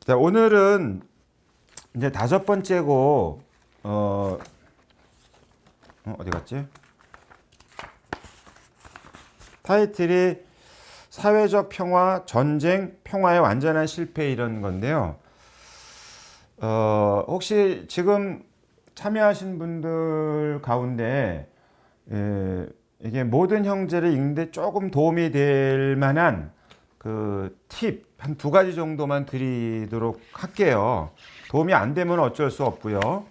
자, 오늘은 이제 다섯 번째고, 어디 갔지? 타이틀이 사회적 평화, 전쟁, 평화의 완전한 실패 이런 건데요. 혹시 지금 참여하신 분들 가운데, 이게 모든 형제를 읽는데 조금 도움이 될 만한 그 팁 한 두 가지 정도만 드리도록 할게요. 도움이 안 되면 어쩔 수 없고요.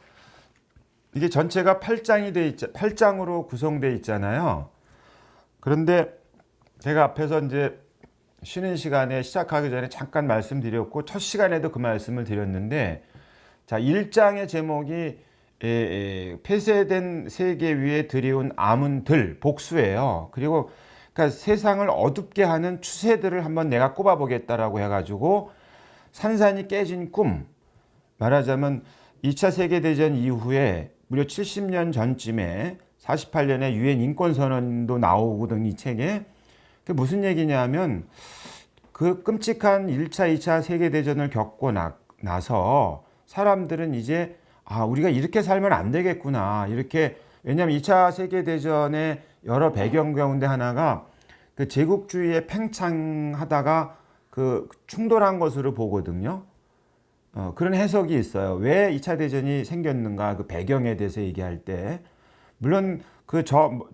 이게 전체가 8장으로 구성되어 있잖아요. 그런데 제가 앞에서 이제 쉬는 시간에 시작하기 전에 잠깐 말씀드렸고 첫 시간에도 그 말씀을 드렸는데, 자, 1장의 제목이 폐쇄된 세계 위에 들이온 암은들 복수예요. 그리고 그러니까 세상을 어둡게 하는 추세들을 한번 내가 꼽아보겠다라고 해가지고 산산이 깨진 꿈, 말하자면 2차 세계대전 이후에 무려 70년 전쯤에 48년에 유엔 인권선언도 나오거든, 이 책에. 그게 무슨 얘기냐면 그 끔찍한 1차, 2차 세계대전을 겪고 나서 사람들은 이제 우리가 이렇게 살면 안 되겠구나. 이렇게, 왜냐하면 2차 세계대전의 여러 배경 가운데 하나가 그 제국주의에 팽창하다가 그 충돌한 것으로 보거든요. 그런 해석이 있어요. 왜 2차 대전이 생겼는가, 그 배경에 대해서 얘기할 때. 물론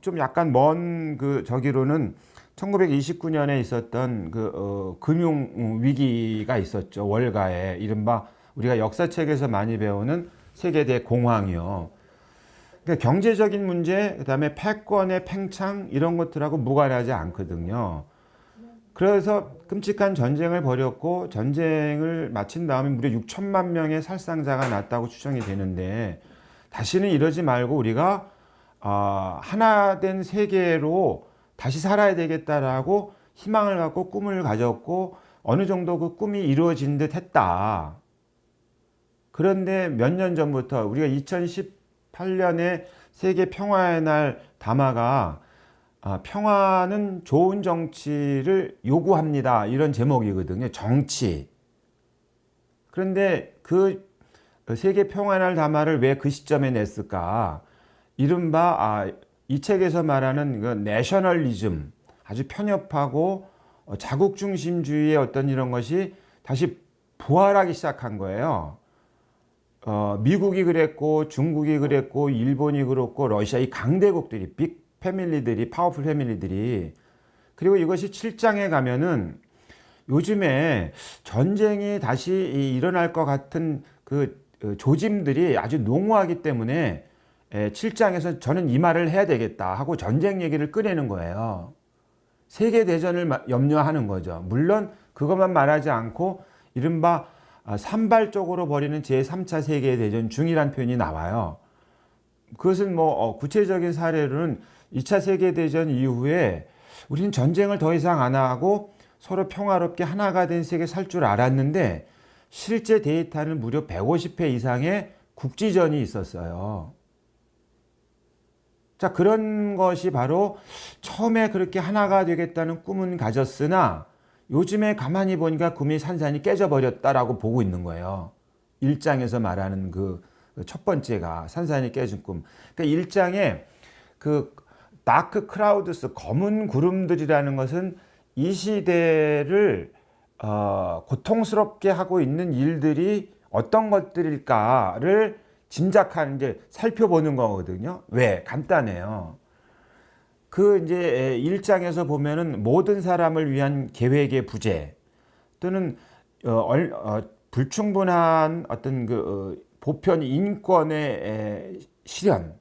좀 약간 먼 저기로는 1929년에 있었던 금융 위기가 있었죠. 월가에 이른바 우리가 역사책에서 많이 배우는 세계 대공황이요. 그러니까 경제적인 문제, 그다음에 패권의 팽창 이런 것들하고 무관하지 않거든요. 그래서 끔찍한 전쟁을 벌였고 전쟁을 마친 다음에 무려 6천만 명의 살상자가 났다고 추정이 되는데, 다시는 이러지 말고 우리가 하나 된 세계로 다시 살아야 되겠다라고 희망을 갖고 꿈을 가졌고 어느 정도 그 꿈이 이루어진 듯 했다. 그런데 몇 년 전부터 우리가 2018년에 세계 평화의 날 담화가 평화는 좋은 정치를 요구합니다. 이런 제목이거든요. 정치. 그런데 그 세계 평화의 날 담화를 왜 그 시점에 냈을까? 이른바 이 책에서 말하는 그 내셔널리즘, 아주 편협하고 자국중심주의의 어떤 이런 것이 다시 부활하기 시작한 거예요. 미국이 그랬고 중국이 그랬고 일본이 그렇고 러시아, 이 강대국들이, 빅 패밀리들이, 파워풀 패밀리들이. 그리고 이것이 7장에 가면은 요즘에 전쟁이 다시 일어날 것 같은 그 조짐들이 아주 농후하기 때문에 7장에서 저는 이 말을 해야 되겠다 하고 전쟁 얘기를 꺼내는 거예요. 세계대전을 염려하는 거죠. 물론 그것만 말하지 않고 이른바 산발적으로 벌이는 제3차 세계대전 중이란 표현이 나와요. 그것은 뭐 구체적인 사례로는 2차 세계대전 이후에 우리는 전쟁을 더 이상 안 하고 서로 평화롭게 하나가 된 세계 살 줄 알았는데 실제 데이터는 무려 150회 이상의 국지전이 있었어요. 자, 그런 것이 바로 처음에 그렇게 하나가 되겠다는 꿈은 가졌으나 요즘에 가만히 보니까 꿈이 산산이 깨져버렸다라고 보고 있는 거예요. 1장에서 말하는 그 첫 번째가 산산이 깨진 꿈. 그러니까 1장에 그 다크 크라우드스, 검은 구름들이라는 것은 이 시대를 고통스럽게 하고 있는 일들이 어떤 것들일까를 짐작하는, 이제 살펴보는 거거든요. 왜? 간단해요. 그 이제 1장에서 보면은 모든 사람을 위한 계획의 부재 또는 불충분한 어떤 보편 인권의 실현.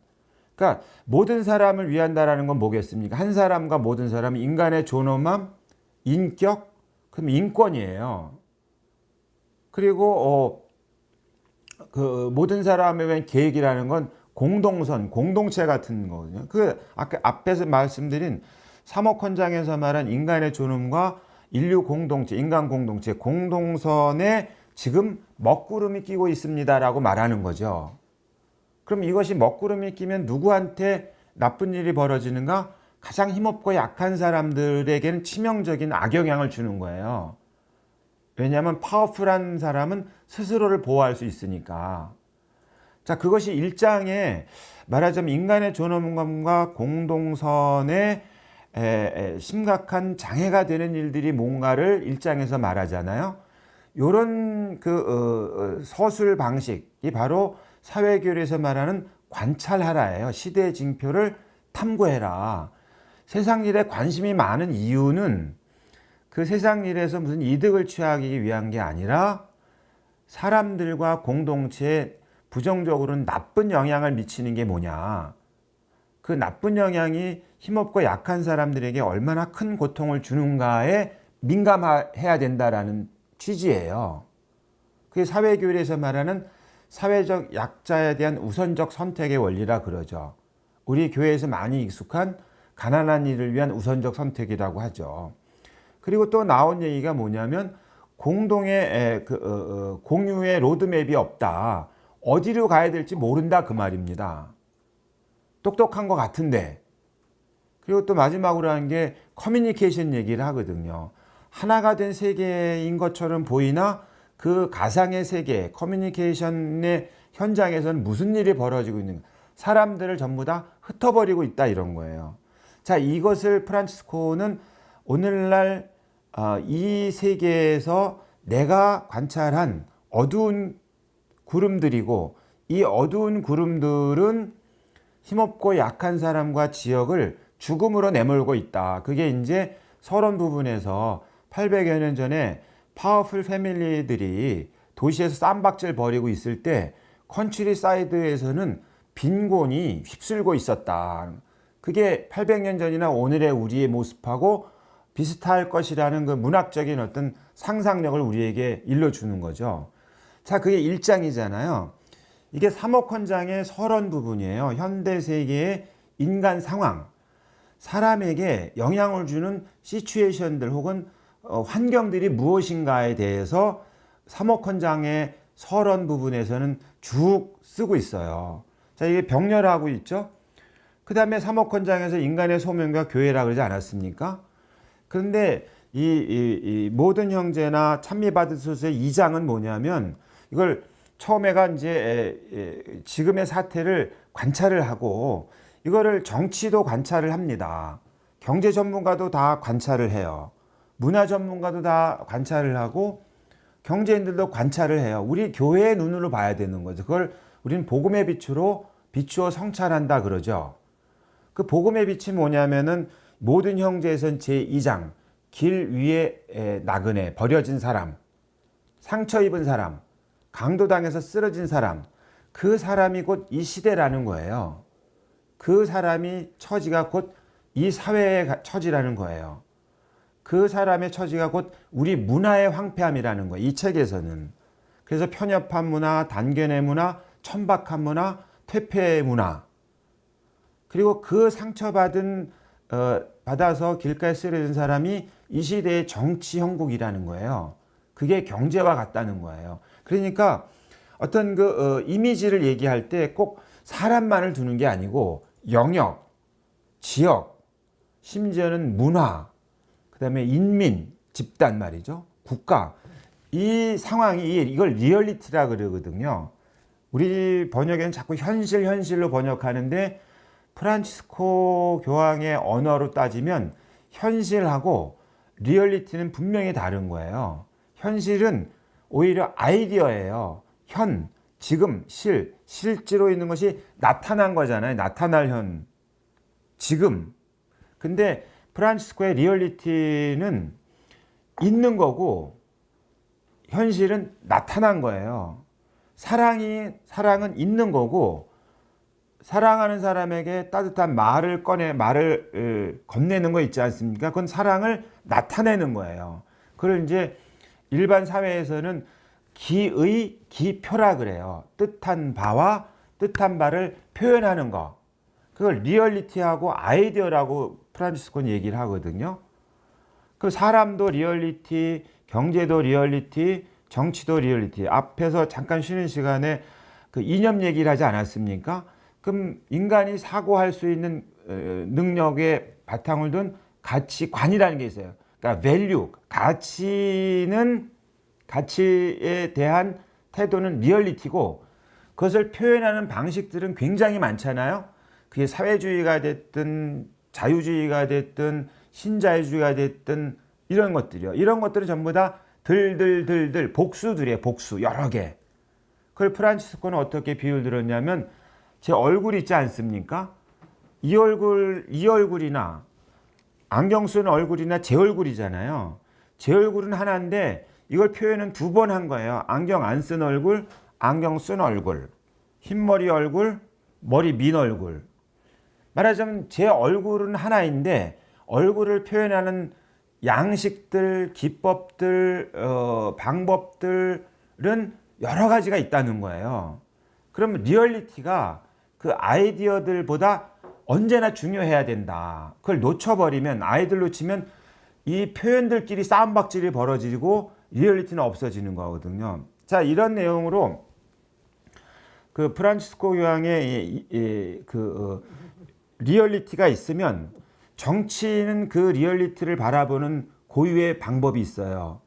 그러니까 모든 사람을 위한다라는 건 뭐겠습니까? 한 사람과 모든 사람은 인간의 존엄함, 인격, 그럼 인권이에요. 그리고 그 모든 사람에 대한 계획이라는 건 공동선, 공동체 같은 거거든요. 그 아까 앞에서 말씀드린 3억 헌장에서 말한 인간의 존엄과 인류 공동체, 인간 공동체, 공동선에 지금 먹구름이 끼고 있습니다라고 말하는 거죠. 그럼 이것이 먹구름이 끼면 누구한테 나쁜 일이 벌어지는가? 가장 힘없고 약한 사람들에게는 치명적인 악영향을 주는 거예요. 왜냐하면 파워풀한 사람은 스스로를 보호할 수 있으니까. 자, 그것이 일장에 말하자면 인간의 존엄감과 공동선에 심각한 장애가 되는 일들이 뭔가를 일장에서 말하잖아요. 요런 서술 방식이 바로 사회교류에서 말하는 관찰하라예요. 시대의 징표를 탐구해라. 세상 일에 관심이 많은 이유는 그 세상 일에서 무슨 이득을 취하기 위한 게 아니라 사람들과 공동체에 부정적으로는 나쁜 영향을 미치는 게 뭐냐. 그 나쁜 영향이 힘없고 약한 사람들에게 얼마나 큰 고통을 주는가에 민감해야 된다라는 취지예요. 그게 사회교류에서 말하는 사회적 약자에 대한 우선적 선택의 원리라 그러죠. 우리 교회에서 많이 익숙한 가난한 이를 위한 우선적 선택이라고 하죠. 그리고 또 나온 얘기가 뭐냐면 공동의 공유의 로드맵이 없다. 어디로 가야 될지 모른다 그 말입니다. 똑똑한 것 같은데. 그리고 또 마지막으로 한 게 커뮤니케이션 얘기를 하거든요. 하나가 된 세계인 것처럼 보이나 그 가상의 세계, 커뮤니케이션의 현장에서는 무슨 일이 벌어지고 있는가. 사람들을 전부 다 흩어버리고 있다 이런 거예요. 자, 이것을 프란치스코는 오늘날 이 세계에서 내가 관찰한 어두운 구름들이고 이 어두운 구름들은 힘없고 약한 사람과 지역을 죽음으로 내몰고 있다. 그게 이제 서론 부분에서 800여 년 전에 파워풀 패밀리들이 도시에서 쌈박질 벌이고 있을 때 컨트리 사이드에서는 빈곤이 휩쓸고 있었다. 그게 800년 전이나 오늘의 우리의 모습하고 비슷할 것이라는 그 문학적인 어떤 상상력을 우리에게 일러주는 거죠. 자, 그게 1장이잖아요. 이게 3억 헌장의 서론 부분이에요. 현대 세계의 인간 상황, 사람에게 영향을 주는 시츄에이션들 혹은 환경들이 무엇인가에 대해서 3억 헌장의 서론 부분에서는 쭉 쓰고 있어요. 자, 이게 병렬하고 있죠. 그 다음에 3억 헌장에서 인간의 소명과 교회라 그러지 않았습니까? 그런데 이 모든 형제나 찬미받으소서의 2장은 뭐냐면 이걸 처음에가 이제 지금의 사태를 관찰을 하고 이거를 정치도 관찰을 합니다. 경제 전문가도 다 관찰을 해요. 문화 전문가도 다 관찰을 하고 경제인들도 관찰을 해요. 우리 교회의 눈으로 봐야 되는 거죠. 그걸 우리는 복음의 빛으로 비추어 성찰한다 그러죠. 그 복음의 빛이 뭐냐면은 모든 형제에선 제2장 길 위에 나그네 버려진 사람, 상처 입은 사람, 강도당해서 쓰러진 사람, 그 사람이 곧 이 시대라는 거예요. 그 사람이 처지가 곧 이 사회의 처지라는 거예요. 그 사람의 처지가 곧 우리 문화의 황폐함이라는 거예요. 이 책에서는. 그래서 편협한 문화, 단견의 문화, 천박한 문화, 퇴폐의 문화. 그리고 그 상처받은 받아서 길가에 쓰러진 사람이 이 시대의 정치 형국이라는 거예요. 그게 경제와 같다는 거예요. 그러니까 어떤 이미지를 얘기할 때 꼭 사람만을 두는 게 아니고 영역, 지역, 심지어는 문화, 그 다음에 인민, 집단 말이죠. 국가. 이 상황이 이걸 리얼리티라 그러거든요. 우리 번역에는 자꾸 현실로 번역하는데 프란치스코 교황의 언어로 따지면 현실하고 리얼리티는 분명히 다른 거예요. 현실은 오히려 아이디어예요. 지금, 실제로 있는 것이 나타난 거잖아요. 나타날 지금. 근데 프란치스코의 리얼리티는 있는 거고 현실은 나타난 거예요. 사랑은 있는 거고 사랑하는 사람에게 따뜻한 말을 건네는 거 있지 않습니까? 그건 사랑을 나타내는 거예요. 그걸 이제 일반 사회에서는 기표라 그래요. 뜻한 바와 뜻한 바를 표현하는 거. 그걸 리얼리티하고 아이디어라고 프란치스코는 얘기를 하거든요. 그 사람도 리얼리티, 경제도 리얼리티, 정치도 리얼리티. 앞에서 잠깐 쉬는 시간에 그 이념 얘기를 하지 않았습니까? 그럼 인간이 사고할 수 있는 능력의 바탕을 둔 가치관이라는 게 있어요. 그러니까 value, 가치는 가치에 대한 태도는 리얼리티고 그것을 표현하는 방식들은 굉장히 많잖아요. 그게 사회주의가 됐든 자유주의가 됐든 신자유주의가 됐든 이런 것들이요. 이런 것들은 전부 다 들들들들 복수들이에요. 복수 여러 개. 그걸 프란치스코는 어떻게 비유를 들었냐면 제 얼굴 있지 않습니까? 이 얼굴이나 안경 쓴 얼굴이나 제 얼굴이잖아요. 제 얼굴은 하나인데 이걸 표현은 두 번 한 거예요. 안경 안 쓴 얼굴, 안경 쓴 얼굴, 흰머리 얼굴, 머리 민 얼굴. 말하자면 제 얼굴은 하나인데 얼굴을 표현하는 양식들, 기법들, 방법들은 여러 가지가 있다는 거예요. 그러면 리얼리티가 그 아이디어들보다 언제나 중요해야 된다. 그걸 놓쳐버리면 아이들 놓치면 이 표현들끼리 싸움박질이 벌어지고 리얼리티는 없어지는 거거든요. 자, 이런 내용으로 그 프란치스코 교황의 리얼리티가 있으면 정치는 그 리얼리티를 바라보는 고유의 방법이 있어요.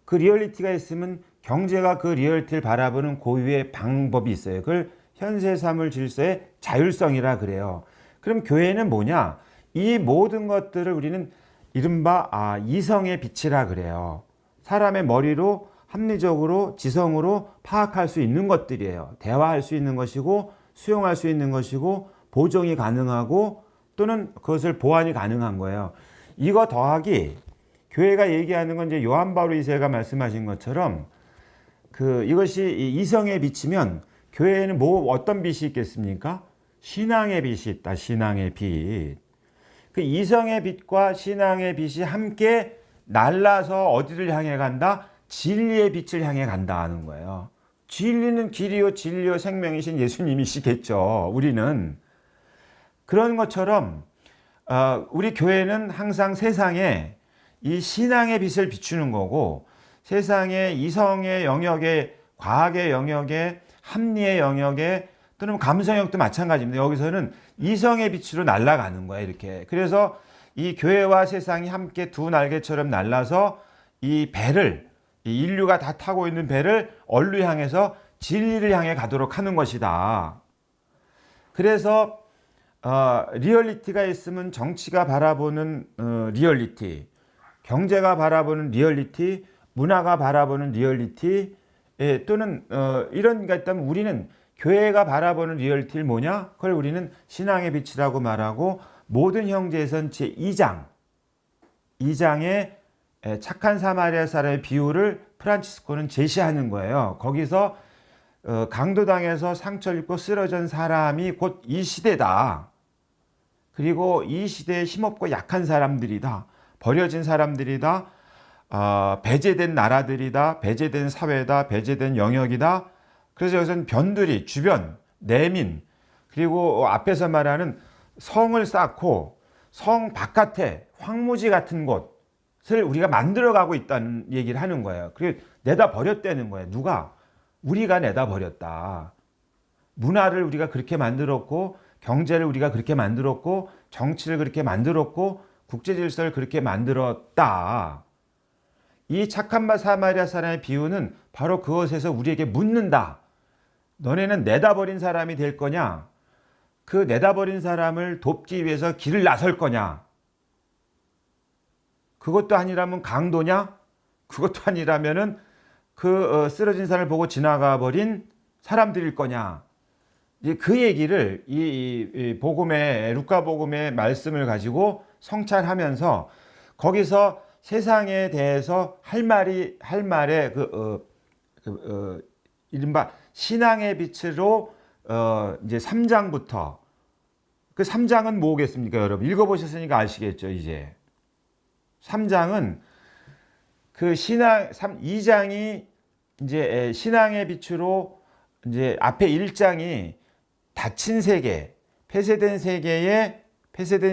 그 리얼리티가 있으면 경제가 그 리얼리티를 바라보는 고유의 방법이 있어요. 그걸 현세 사물 질서의 자율성이라 그래요. 그럼 교회는 뭐냐? 이 모든 것들을 우리는 이른바 이성의 빛이라 그래요. 사람의 머리로 합리적으로 지성으로 파악할 수 있는 것들이에요. 대화할 수 있는 것이고 수용할 수 있는 것이고 보정이 가능하고 또는 그것을 보완이 가능한 거예요. 이거 더하기 교회가 얘기하는 건 이제 요한 바울 2세가 말씀하신 것처럼 이것이 이성의 빛이면 교회에는 어떤 빛이 있겠습니까? 신앙의 빛이 있다. 신앙의 빛. 그 이성의 빛과 신앙의 빛이 함께 날라서 어디를 향해 간다? 진리의 빛을 향해 간다 하는 거예요. 진리는 길이요 진리요 생명이신 예수님이시겠죠. 우리는 그런 것처럼 우리 교회는 항상 세상에 이 신앙의 빛을 비추는 거고 세상의 이성의 영역에 과학의 영역에 합리의 영역에 또는 감성역도 마찬가지입니다. 여기서는 이성의 빛으로 날아가는 거예요. 이렇게. 그래서 이 교회와 세상이 함께 두 날개처럼 날라서 이 배를 이 인류가 다 타고 있는 배를 얼루 향해서 진리를 향해 가도록 하는 것이다. 그래서 리얼리티가 있으면 정치가 바라보는 리얼리티, 경제가 바라보는 리얼리티, 문화가 바라보는 리얼리티 또는 이런 게 있다면 우리는 교회가 바라보는 리얼리티를 뭐냐? 그걸 우리는 신앙의 빛이라고 말하고 모든 형제에선 제2장의 착한 사마리아 사람의 비유를 프란치스코는 제시하는 거예요. 거기서 강도당해서 상처를 입고 쓰러진 사람이 곧 이 시대다. 그리고 이 시대에 힘없고 약한 사람들이다. 버려진 사람들이다. 배제된 나라들이다. 배제된 사회다. 배제된 영역이다. 그래서 여기서는 변두리, 주변, 내민 그리고 앞에서 말하는 성을 쌓고 성 바깥에 황무지 같은 곳을 우리가 만들어가고 있다는 얘기를 하는 거예요. 그리고 내다 버렸다는 거예요. 누가? 우리가 내다 버렸다. 문화를 우리가 그렇게 만들었고 경제를 우리가 그렇게 만들었고 정치를 그렇게 만들었고 국제 질서를 그렇게 만들었다. 이 착한 사마리아 사람의 비유는 바로 그것에서 우리에게 묻는다. 너네는 내다버린 사람이 될 거냐? 그 내다버린 사람을 돕기 위해서 길을 나설 거냐? 그것도 아니라면 강도냐? 그것도 아니라면은 쓰러진 사람을 보고 지나가 버린 사람들일 거냐? 이제 그 얘기를 이 복음의 루카 복음의 말씀을 가지고 성찰하면서 거기서 세상에 대해서 할 말에 이른바 신앙의 빛으로 이제 3장부터 그 3장은 뭐겠습니까, 여러분? 읽어보셨으니까 아시겠죠, 이제. 3장은 그 2장이 이제 신앙의 빛으로 이제 앞에 1장이 닫힌 세계, 폐쇄된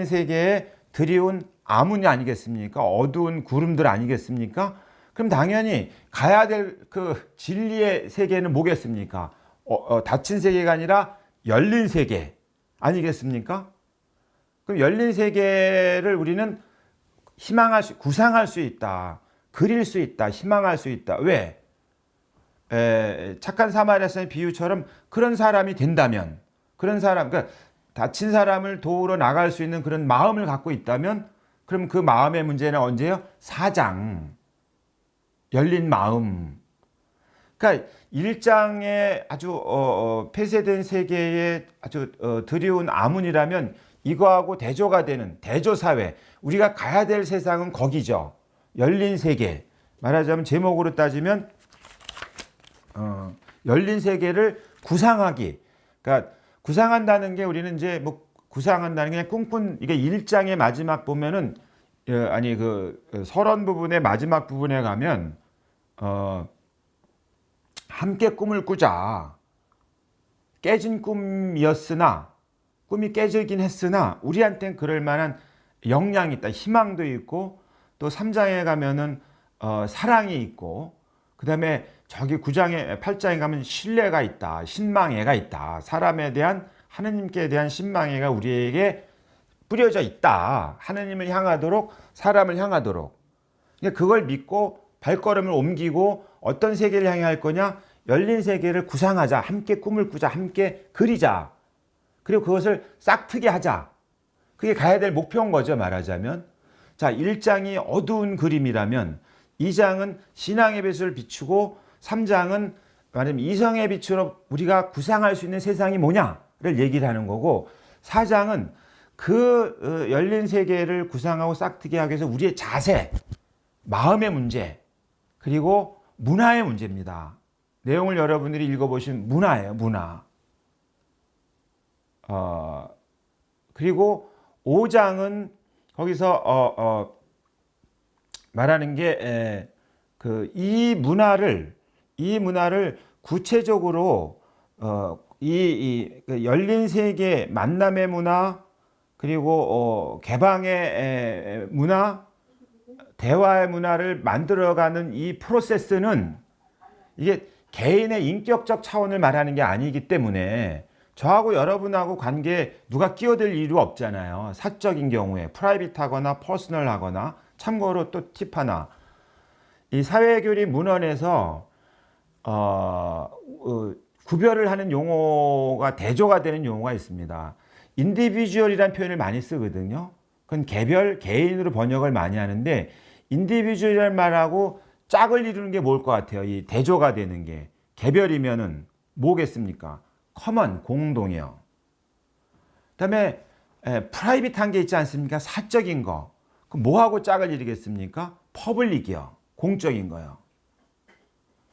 세계에 드리운 암운이 아니겠습니까? 어두운 구름들 아니겠습니까? 그럼 당연히 가야 될 그 진리의 세계는 뭐겠습니까? 닫힌 세계가 아니라 열린 세계 아니겠습니까? 그럼 열린 세계를 우리는 구상할 수 있다. 그릴 수 있다. 희망할 수 있다. 왜? 착한 사마리아의 비유처럼 그런 사람이 된다면, 그런 사람, 그러니까 다친 사람을 도우러 나갈 수 있는 그런 마음을 갖고 있다면, 그럼 그 마음의 문제는 언제요? 사장, 열린 마음. 그러니까 1장에 아주 폐쇄된 세계에 아주 드리운 아문이라면 이거하고 대조가 되는 대조사회, 우리가 가야 될 세상은 거기죠. 열린 세계. 말하자면 제목으로 따지면 열린 세계를 구상하기. 그러니까 구상한다는 게 우리는 이제 뭐 구상한다는 게 꿈꾼, 이게 1장의 마지막 보면은 아니 그 서론 부분의 마지막 부분에 가면 함께 꿈을 꾸자. 깨진 꿈이었으나 꿈이 깨지긴 했으나 우리한테는 그럴 만한 역량이 있다. 희망도 있고 또 3장에 가면은 사랑이 있고 그다음에 저기 9장에 8장에 가면 신뢰가 있다. 신망애가 있다. 사람에 대한 하느님께 대한 신망애가 우리에게 뿌려져 있다. 하느님을 향하도록 사람을 향하도록. 그걸 믿고 발걸음을 옮기고 어떤 세계를 향해 할 거냐? 열린 세계를 구상하자. 함께 꿈을 꾸자. 함께 그리자. 그리고 그것을 싹트게 하자. 그게 가야 될 목표인 거죠. 말하자면. 자, 1장이 어두운 그림이라면 2장은 신앙의 빛을 비추고 3장은 말하자면 이성의 빛으로 우리가 구상할 수 있는 세상이 뭐냐를 얘기를 하는 거고 4장은 그 열린 세계를 구상하고 싹트게 하기 위해서 우리의 자세, 마음의 문제, 그리고 문화의 문제입니다. 내용을 여러분들이 읽어보시면 문화예요. 문화. 그리고 5장은 거기서 말하는 게 이 문화를 구체적으로 그 열린 세계 만남의 문화 그리고 개방의 문화 대화의 문화를 만들어가는 이 프로세스는 이게 개인의 인격적 차원을 말하는 게 아니기 때문에 저하고 여러분하고 관계에 누가 끼어들 이유 없잖아요. 사적인 경우에 프라이빗하거나 퍼스널하거나. 참고로 또 팁 하나, 이 사회교리 문헌에서 구별을 하는 용어가 대조가 되는 용어가 있습니다. 인디비주얼이라는 표현을 많이 쓰거든요. 그건 개별, 개인으로 번역을 많이 하는데 인디비주얼이라는 말하고 짝을 이루는 게 뭘 것 같아요? 이 대조가 되는 게. 개별이면은 뭐겠습니까? 커먼, 공동이요. 그다음에 프라이빗한 게 있지 않습니까? 사적인 거. 그럼 뭐하고 짝을 이루겠습니까? 퍼블릭이요. 공적인 거요.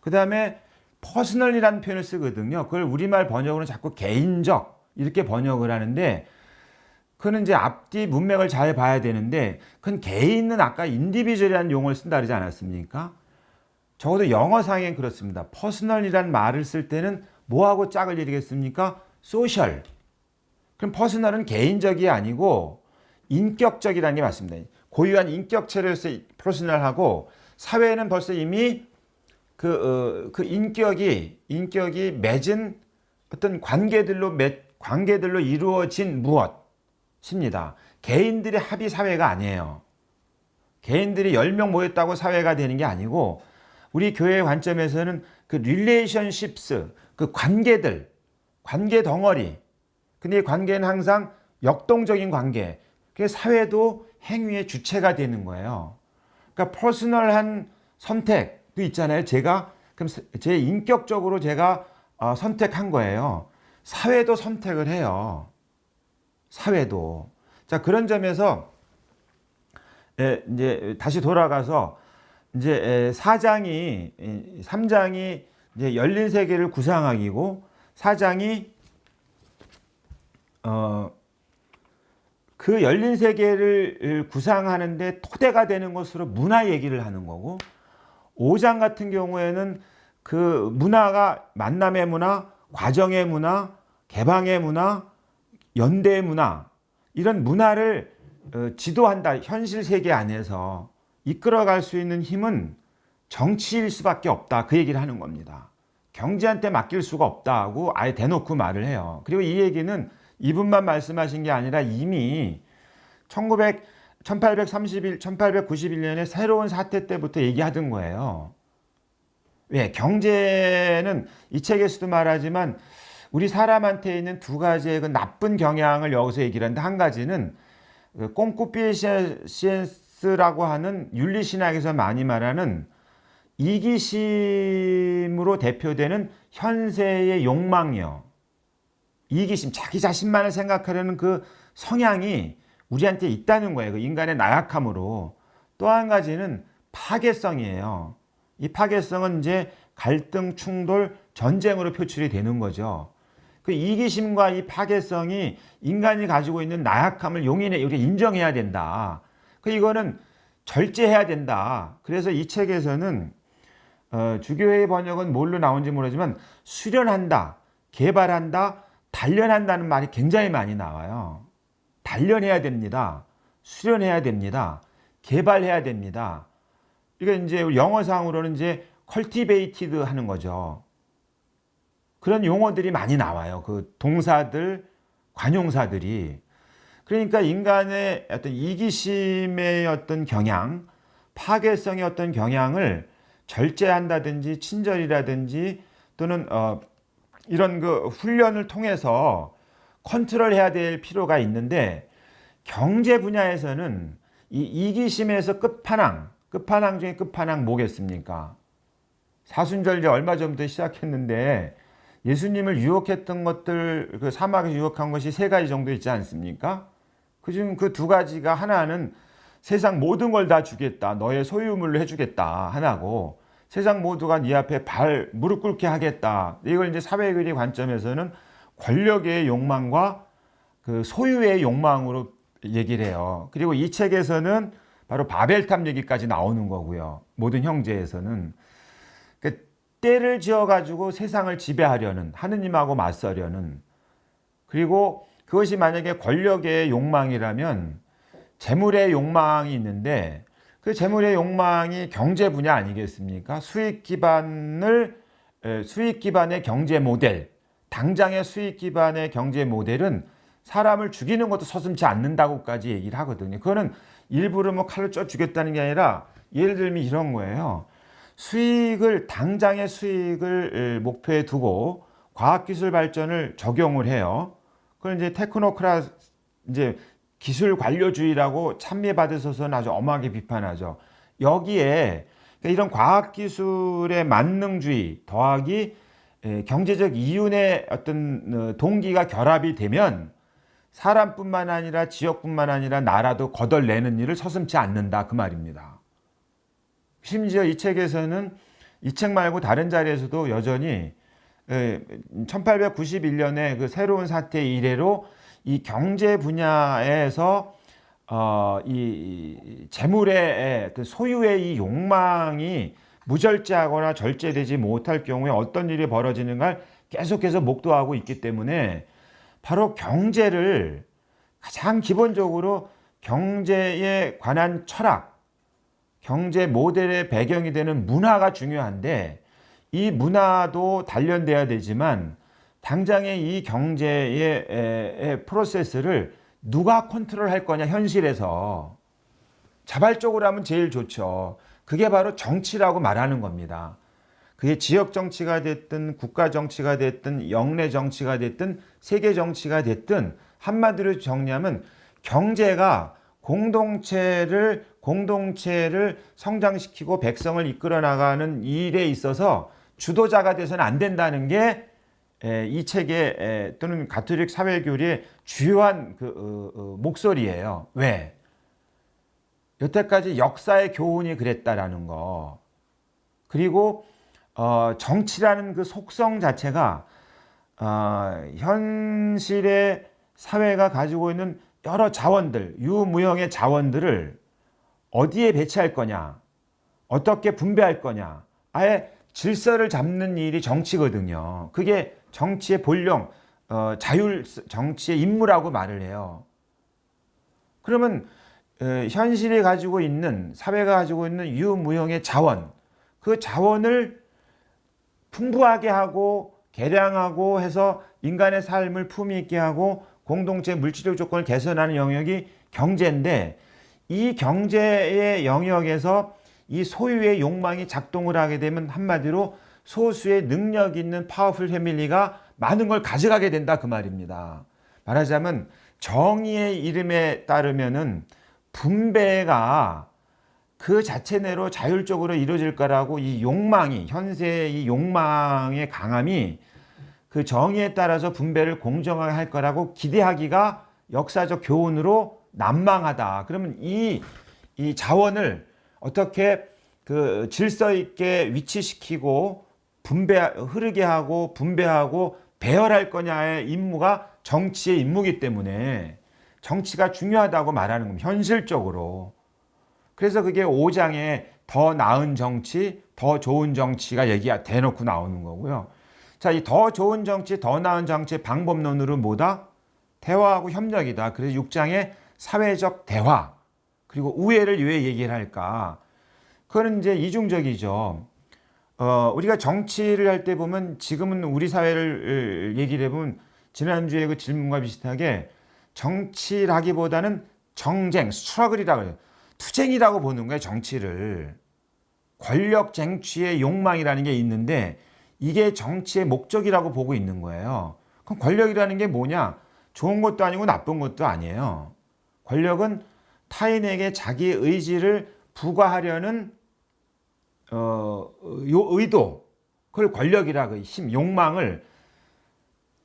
그다음에 퍼스널이라는 표현을 쓰거든요. 그걸 우리말 번역으로는 자꾸 개인적 이렇게 번역을 하는데 그건 이제 앞뒤 문맥을 잘 봐야 되는데 그건 개인은 아까 인디비주얼이라는 용어를 쓴다 그러지 않았습니까? 적어도 영어상엔 그렇습니다. 퍼스널이라는 말을 쓸 때는 뭐하고 짝을 이루겠습니까? 소셜. 그럼 퍼스널은 개인적이 아니고 인격적이라는 게 맞습니다. 고유한 인격체로서 퍼스널하고 사회는 벌써 이미 그 인격이 맺은 어떤 관계들로 이루어진 무엇입니다. 개인들의 합의 사회가 아니에요. 개인들이 10명 모였다고 사회가 되는 게 아니고 우리 교회의 관점에서는 그 릴레이션십스, 그 관계 덩어리. 근데 이 관계는 항상 역동적인 관계. 그래서 사회도 행위의 주체가 되는 거예요. 그러니까 퍼스널한 선택도 있잖아요. 그럼 제 인격적으로 제가 선택한 거예요. 사회도 선택을 해요. 사회도. 자, 그런 점에서 이제 다시 돌아가서 이제 3장이 이제 열린 세계를 구상하기고 4장이 그 열린 세계를 구상하는데 토대가 되는 것으로 문화 얘기를 하는 거고 5장 같은 경우에는 그 문화가 만남의 문화, 과정의 문화, 개방의 문화, 연대의 문화 이런 문화를 지도한다. 현실 세계 안에서 이끌어갈 수 있는 힘은 정치일 수밖에 없다. 그 얘기를 하는 겁니다. 경제한테 맡길 수가 없다고 아예 대놓고 말을 해요. 그리고 이 얘기는 이분만 말씀하신 게 아니라 이미 1891년에 새로운 사태 때부터 얘기하던 거예요. 왜? 경제는 이 책에서도 말하지만 우리 사람한테 있는 두 가지의 그 나쁜 경향을 여기서 얘기를 하는데, 한 가지는 그 꽁꾸피에시엔스라고 하는 윤리신학에서 많이 말하는 이기심으로 대표되는 현세의 욕망이요. 이기심, 자기 자신만을 생각하려는 그 성향이 우리한테 있다는 거예요. 그 인간의 나약함으로. 또 한 가지는 파괴성이에요. 이 파괴성은 이제 갈등, 충돌, 전쟁으로 표출이 되는 거죠. 그 이기심과 이 파괴성이 인간이 가지고 있는 나약함을 용인해, 우리 인정해야 된다. 그 이거는 절제해야 된다. 그래서 이 책에서는 주교회의 번역은 뭘로 나온지 모르지만 수련한다, 개발한다, 단련한다는 말이 굉장히 많이 나와요. 단련해야 됩니다. 수련해야 됩니다. 개발해야 됩니다. 이게 이제 영어상으로는 이제 cultivated 하는 거죠. 그런 용어들이 많이 나와요. 그 동사들, 관용사들이. 그러니까 인간의 어떤 이기심의 어떤 경향, 파괴성의 어떤 경향을 절제한다든지 친절이라든지 또는 이런 그 훈련을 통해서 컨트롤해야 될 필요가 있는데, 경제 분야에서는 이 이기심에서 끝판왕 중에 끝판왕 뭐겠습니까? 사순절 이제 얼마 전부터 시작했는데 예수님을 유혹했던 것들, 그 사막에 유혹한 것이 세 가지 정도 있지 않습니까? 그중 그 두 가지가, 하나는 세상 모든 걸 다 주겠다, 너의 소유물로 해주겠다 하나고, 세상 모두가 네 앞에 무릎 꿇게 하겠다. 이걸 이제 사회교리 관점에서는 권력의 욕망과 그 소유의 욕망으로 얘기를 해요. 그리고 이 책에서는 바로 바벨탑 얘기까지 나오는 거고요. 모든 형제에서는. 그 때를 지어가지고 세상을 지배하려는, 하느님하고 맞서려는, 그리고 그것이 만약에 권력의 욕망이라면 재물의 욕망이 있는데, 그 재물의 욕망이 경제 분야 아니겠습니까? 수익 기반의 경제 모델, 당장의 수익 기반의 경제 모델은 사람을 죽이는 것도 서슴지 않는다고까지 얘기를 하거든요. 그거는 일부러 뭐 칼로 쪄 죽였다는 게 아니라, 예를 들면 이런 거예요. 당장의 수익을 목표에 두고 과학기술 발전을 적용을 해요. 그걸 이제 이제 기술 관료주의라고 찬미받으셔서는 아주 엄하게 비판하죠. 여기에 이런 과학기술의 만능주의 더하기 경제적 이윤의 어떤 동기가 결합이 되면 사람뿐만 아니라 지역뿐만 아니라 나라도 거덜내는 일을 서슴지 않는다, 그 말입니다. 심지어 이 책에서는, 이 책 말고 다른 자리에서도 여전히 1891년에 그 새로운 사태 이래로 이 경제 분야에서 이 재물의 그 소유의 이 욕망이 무절제하거나 절제되지 못할 경우에 어떤 일이 벌어지는가를 계속해서 목도하고 있기 때문에, 바로 경제를 가장 기본적으로 경제에 관한 철학, 경제 모델의 배경이 되는 문화가 중요한데, 이 문화도 단련돼야 되지만 당장의 이 경제의 프로세스를 누가 컨트롤할 거냐, 현실에서 자발적으로 하면 제일 좋죠. 그게 바로 정치라고 말하는 겁니다. 그게 지역 정치가 됐든 국가 정치가 됐든 영내 정치가 됐든 세계 정치가 됐든, 한마디로 정리하면 경제가 공동체를 성장시키고 백성을 이끌어 나가는 일에 있어서 주도자가 돼서는 안 된다는 게 이 책의 또는 가톨릭 사회교리의 주요한 목소리예요. 왜? 여태까지 역사의 교훈이 그랬다라는 거. 그리고 정치라는 그 속성 자체가 현실의 사회가 가지고 있는 여러 자원들, 유무형의 자원들을 어디에 배치할 거냐, 어떻게 분배할 거냐, 아예 질서를 잡는 일이 정치거든요. 그게 정치의 본령, 정치의 임무라고 말을 해요. 그러면 현실이 가지고 있는, 사회가 가지고 있는 유무형의 자원, 그 자원을 풍부하게 하고 개량하고 해서 인간의 삶을 품위 있게 하고 공동체 물질적 조건을 개선하는 영역이 경제인데, 이 경제의 영역에서 이 소유의 욕망이 작동을 하게 되면 한마디로 소수의 능력 있는 파워풀 패밀리가 많은 걸 가져가게 된다 그 말입니다. 말하자면 정의의 이름에 따르면은 분배가 그 자체 내로 자율적으로 이루어질 거라고 이 욕망이 현세의 이 욕망의 강함이 그 정의에 따라서 분배를 공정하게 할 거라고 기대하기가 역사적 교훈으로 난망하다. 그러면 이 자원을 어떻게 그 질서 있게 위치시키고 흐르게 하고 분배하고 배열할 거냐의 임무가 정치의 임무이기 때문에 정치가 중요하다고 말하는 겁니다. 현실적으로. 그래서 그게 5장에 더 나은 정치, 더 좋은 정치가 얘기가 대놓고 나오는 거고요. 자, 이 더 좋은 정치, 더 나은 정치의 방법론으로 뭐다? 대화하고 협력이다. 그래서 6장에 사회적 대화, 그리고 우애를 왜 얘기를 할까? 그거는 이제 이중적이죠. 우리가 정치를 할 때 보면 지금은 우리 사회를 얘기를 해보면 지난주에 그 질문과 비슷하게 정치라기보다는 정쟁, 스트러글이라고 해요. 투쟁이라고 보는 거예요, 정치를. 권력 쟁취의 욕망이라는 게 있는데 이게 정치의 목적이라고 보고 있는 거예요. 그럼 권력이라는 게 뭐냐? 좋은 것도 아니고 나쁜 것도 아니에요. 권력은 타인에게 자기 의지를 부과하려는 의도, 그걸 권력이라고 욕망을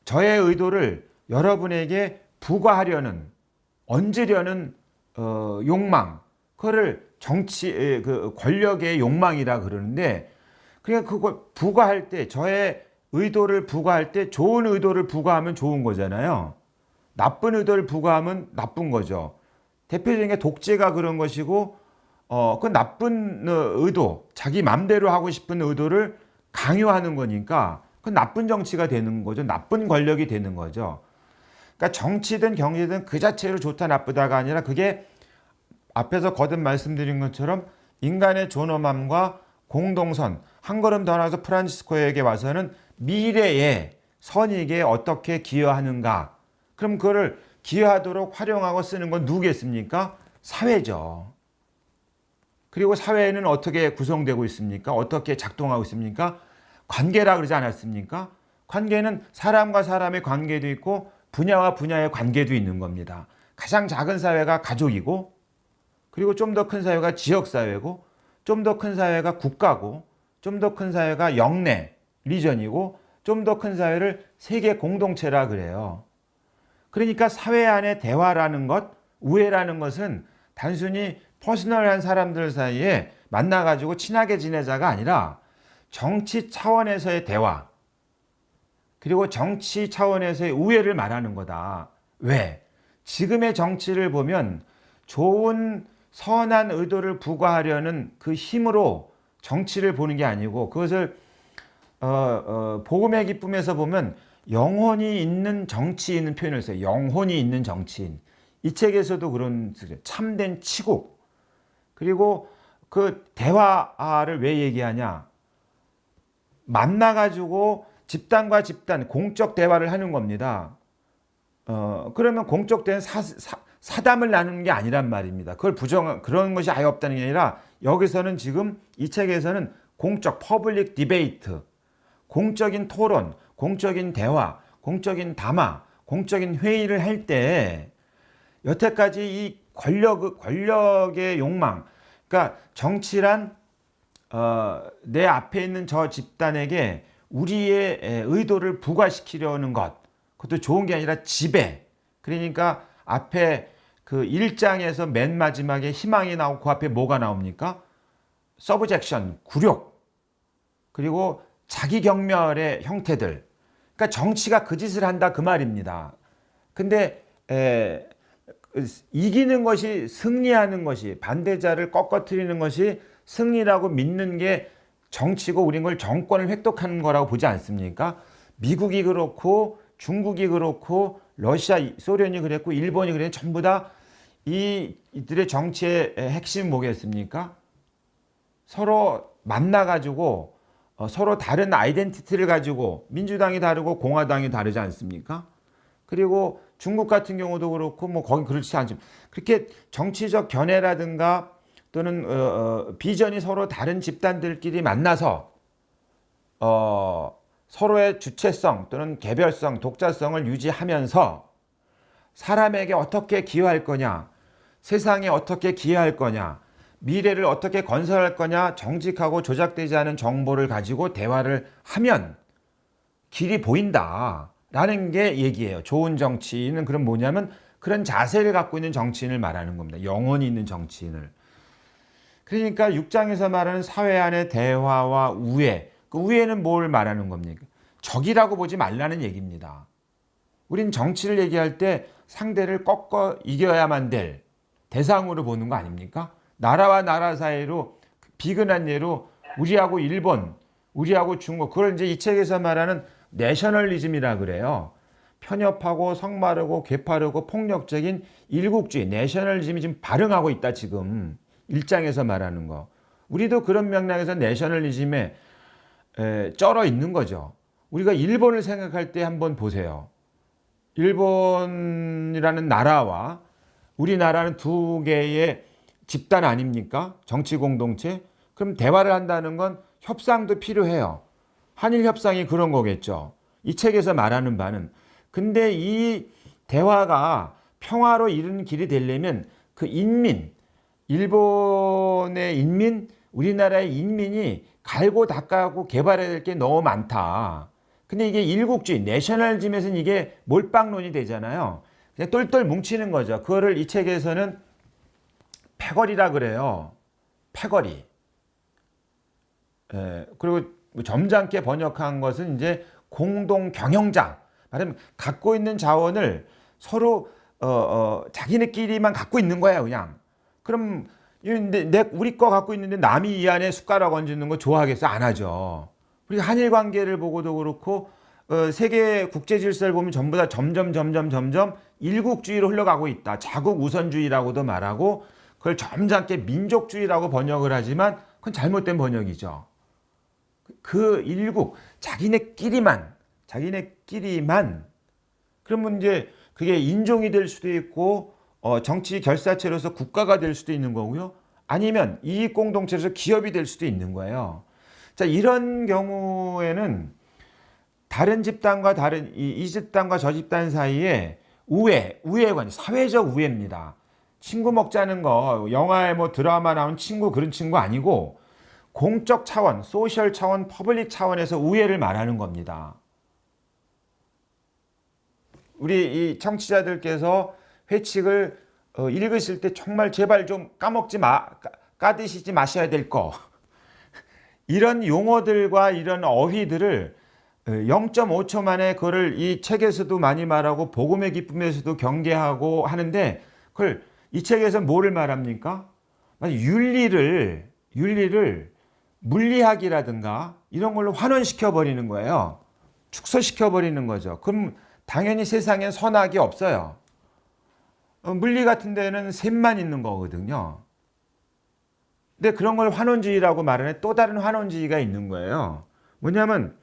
저의 의도를 여러분에게 부과하려는 얹으려는 욕망, 그거를 그 권력의 욕망이라 그러는데 그러니까 그걸 부과할 때 저의 의도를 부과할 때 좋은 의도를 부과하면 좋은 거잖아요. 나쁜 의도를 부과하면 나쁜 거죠. 대표적인 게 독재가 그런 것이고 그 나쁜 의도, 자기 맘대로 하고 싶은 의도를 강요하는 거니까 그 나쁜 정치가 되는 거죠. 나쁜 권력이 되는 거죠. 그러니까 정치든 경제든 그 자체로 좋다 나쁘다가 아니라 그게 앞에서 거듭 말씀드린 것처럼 인간의 존엄함과 공동선, 한 걸음 더 나아가서 프란치스코에게 와서는 미래의 선익에 어떻게 기여하는가. 그럼 그거를 기여하도록 활용하고 쓰는 건 누구겠습니까? 사회죠. 그리고 사회는 어떻게 구성되고 있습니까? 어떻게 작동하고 있습니까? 관계라 그러지 않았습니까? 관계는 사람과 사람의 관계도 있고 분야와 분야의 관계도 있는 겁니다. 가장 작은 사회가 가족이고 그리고 좀 더 큰 사회가 지역사회고 좀 더 큰 사회가 국가고 좀 더 큰 사회가 영내, 리전이고 좀 더 큰 사회를 세계 공동체라 그래요. 그러니까 사회 안의 대화라는 것, 우애라는 것은 단순히 퍼스널한 사람들 사이에 만나가지고 친하게 지내자가 아니라 정치 차원에서의 대화, 그리고 정치 차원에서의 우애를 말하는 거다. 왜? 지금의 정치를 보면 좋은 선한 의도를 부과하려는 그 힘으로 정치를 보는 게 아니고 그것을 복음의 기쁨에서 보면 영혼이 있는 정치인은 표현을 써요. 영혼이 있는 정치인. 이 책에서도 그런 참된 치국. 그리고 그 대화를 왜 얘기하냐? 만나가지고 집단과 집단 공적 대화를 하는 겁니다. 그러면 공적 대화는 사담을 나누는 게 아니란 말입니다. 그걸 그런 것이 아예 없다는 게 아니라 여기서는 지금 이 책에서는 공적 퍼블릭 디베이트, 공적인 토론, 공적인 대화, 공적인 담화, 공적인 회의를 할 때 여태까지 이 권력의 욕망, 그러니까 정치란 내 앞에 있는 저 집단에게 우리의 의도를 부과시키려는 것, 그것도 좋은 게 아니라 지배. 그러니까 앞에 그 1장에서 맨 마지막에 희망이 나오고 그 앞에 뭐가 나옵니까? 서브젝션, 굴욕, 그리고 자기 경멸의 형태들. 그러니까 정치가 그 짓을 한다 그 말입니다. 근데 이기는 것이, 승리하는 것이, 반대자를 꺾어뜨리는 것이 승리라고 믿는 게 정치고 우린 걸 정권을 획득하는 거라고 보지 않습니까? 미국이 그렇고 중국이 그렇고 러시아, 소련이 그랬고 일본이 그랬고 전부 다 이들의 정치의 핵심은 뭐겠습니까? 서로 만나가지고 서로 다른 아이덴티티를 가지고 민주당이 다르고 공화당이 다르지 않습니까? 그리고 중국 같은 경우도 그렇고 뭐 거긴 그렇지 않지만 그렇게 정치적 견해라든가 또는 비전이 서로 다른 집단들끼리 만나서 서로의 주체성 또는 개별성, 독자성을 유지하면서 사람에게 어떻게 기여할 거냐, 세상에 어떻게 기여할 거냐, 미래를 어떻게 건설할 거냐, 정직하고 조작되지 않은 정보를 가지고 대화를 하면 길이 보인다라는 게 얘기예요. 좋은 정치인은 그럼 뭐냐면 그런 자세를 갖고 있는 정치인을 말하는 겁니다. 영혼이 있는 정치인을. 그러니까 6장에서 말하는 사회 안의 대화와 우애, 그 우애는 뭘 말하는 겁니까? 적이라고 보지 말라는 얘기입니다. 우린 정치를 얘기할 때 상대를 꺾어 이겨야만 될 대상으로 보는 거 아닙니까? 나라와 나라 사이로 비근한 예로 우리하고 일본, 우리하고 중국, 그걸 이제 이 책에서 말하는 내셔널리즘이라 그래요. 편협하고 성마르고 괴파르고 폭력적인 일국주의, 내셔널리즘이 지금 발흥하고 있다 지금. 1장에서 말하는 거. 우리도 그런 맥락에서 내셔널리즘에 쩔어 있는 거죠. 우리가 일본을 생각할 때 한번 보세요. 일본이라는 나라와 우리나라는 두 개의 집단 아닙니까? 정치 공동체. 그럼 대화를 한다는 건 협상도 필요해요. 한일 협상이 그런 거겠죠. 이 책에서 말하는 바는. 근데 이 대화가 평화로 이르는 길이 되려면 그 인민, 일본의 인민, 우리나라의 인민이 갈고 닦아고 개발해야 될 게 너무 많다. 근데 이게 일국주의, 내셔널즘에서는 이게 몰빵론이 되잖아요. 그냥 똘똘 뭉치는 거죠. 그거를 이 책에서는 패거리라 그래요. 패거리. 그리고 점잖게 번역한 것은 이제 공동 경영장. 말하면 갖고 있는 자원을 서로 자기네끼리만 갖고 있는 거야, 그냥. 그럼 우리 거 갖고 있는데 남이 이 안에 숟가락 얹는 거 좋아하겠어? 안 하죠. 우리가 한일 관계를 보고도 그렇고 세계 국제 질서를 보면 전부 다 점점 일국주의로 흘러가고 있다. 자국 우선주의라고도 말하고 그걸 점잖게 민족주의라고 번역을 하지만 그건 잘못된 번역이죠. 그 일국 자기네끼리만 그러면 이제 그게 인종이 될 수도 있고 정치 결사체로서 국가가 될 수도 있는 거고요. 아니면 이익 공동체로서 기업이 될 수도 있는 거예요. 자, 이런 경우에는 다른 집단과 이 집단과 저 집단 사이에 우애 관계, 사회적 우애입니다. 친구 먹자는 거, 영화에 뭐 드라마 나온 친구 그런 친구 아니고 공적 차원, 소셜 차원, 퍼블릭 차원에서 우애를 말하는 겁니다. 우리 이 청취자들께서 회칙을 읽으실 때 정말 제발 좀 까드시지 마셔야 될 거. 이런 용어들과 이런 어휘들을 0.5초 만에 그거를 이 책에서도 많이 말하고 복음의 기쁨에서도 경계하고 하는데 그걸 이 책에서 뭐를 말합니까? 윤리를 물리학이라든가 이런 걸로 환원시켜 버리는 거예요. 축소시켜 버리는 거죠. 그럼 당연히 세상엔 선악이 없어요. 물리 같은 데는 셈만 있는 거거든요. 근데 그런 걸 환원주의라고 말하는 또 다른 환원주의가 있는 거예요. 뭐냐면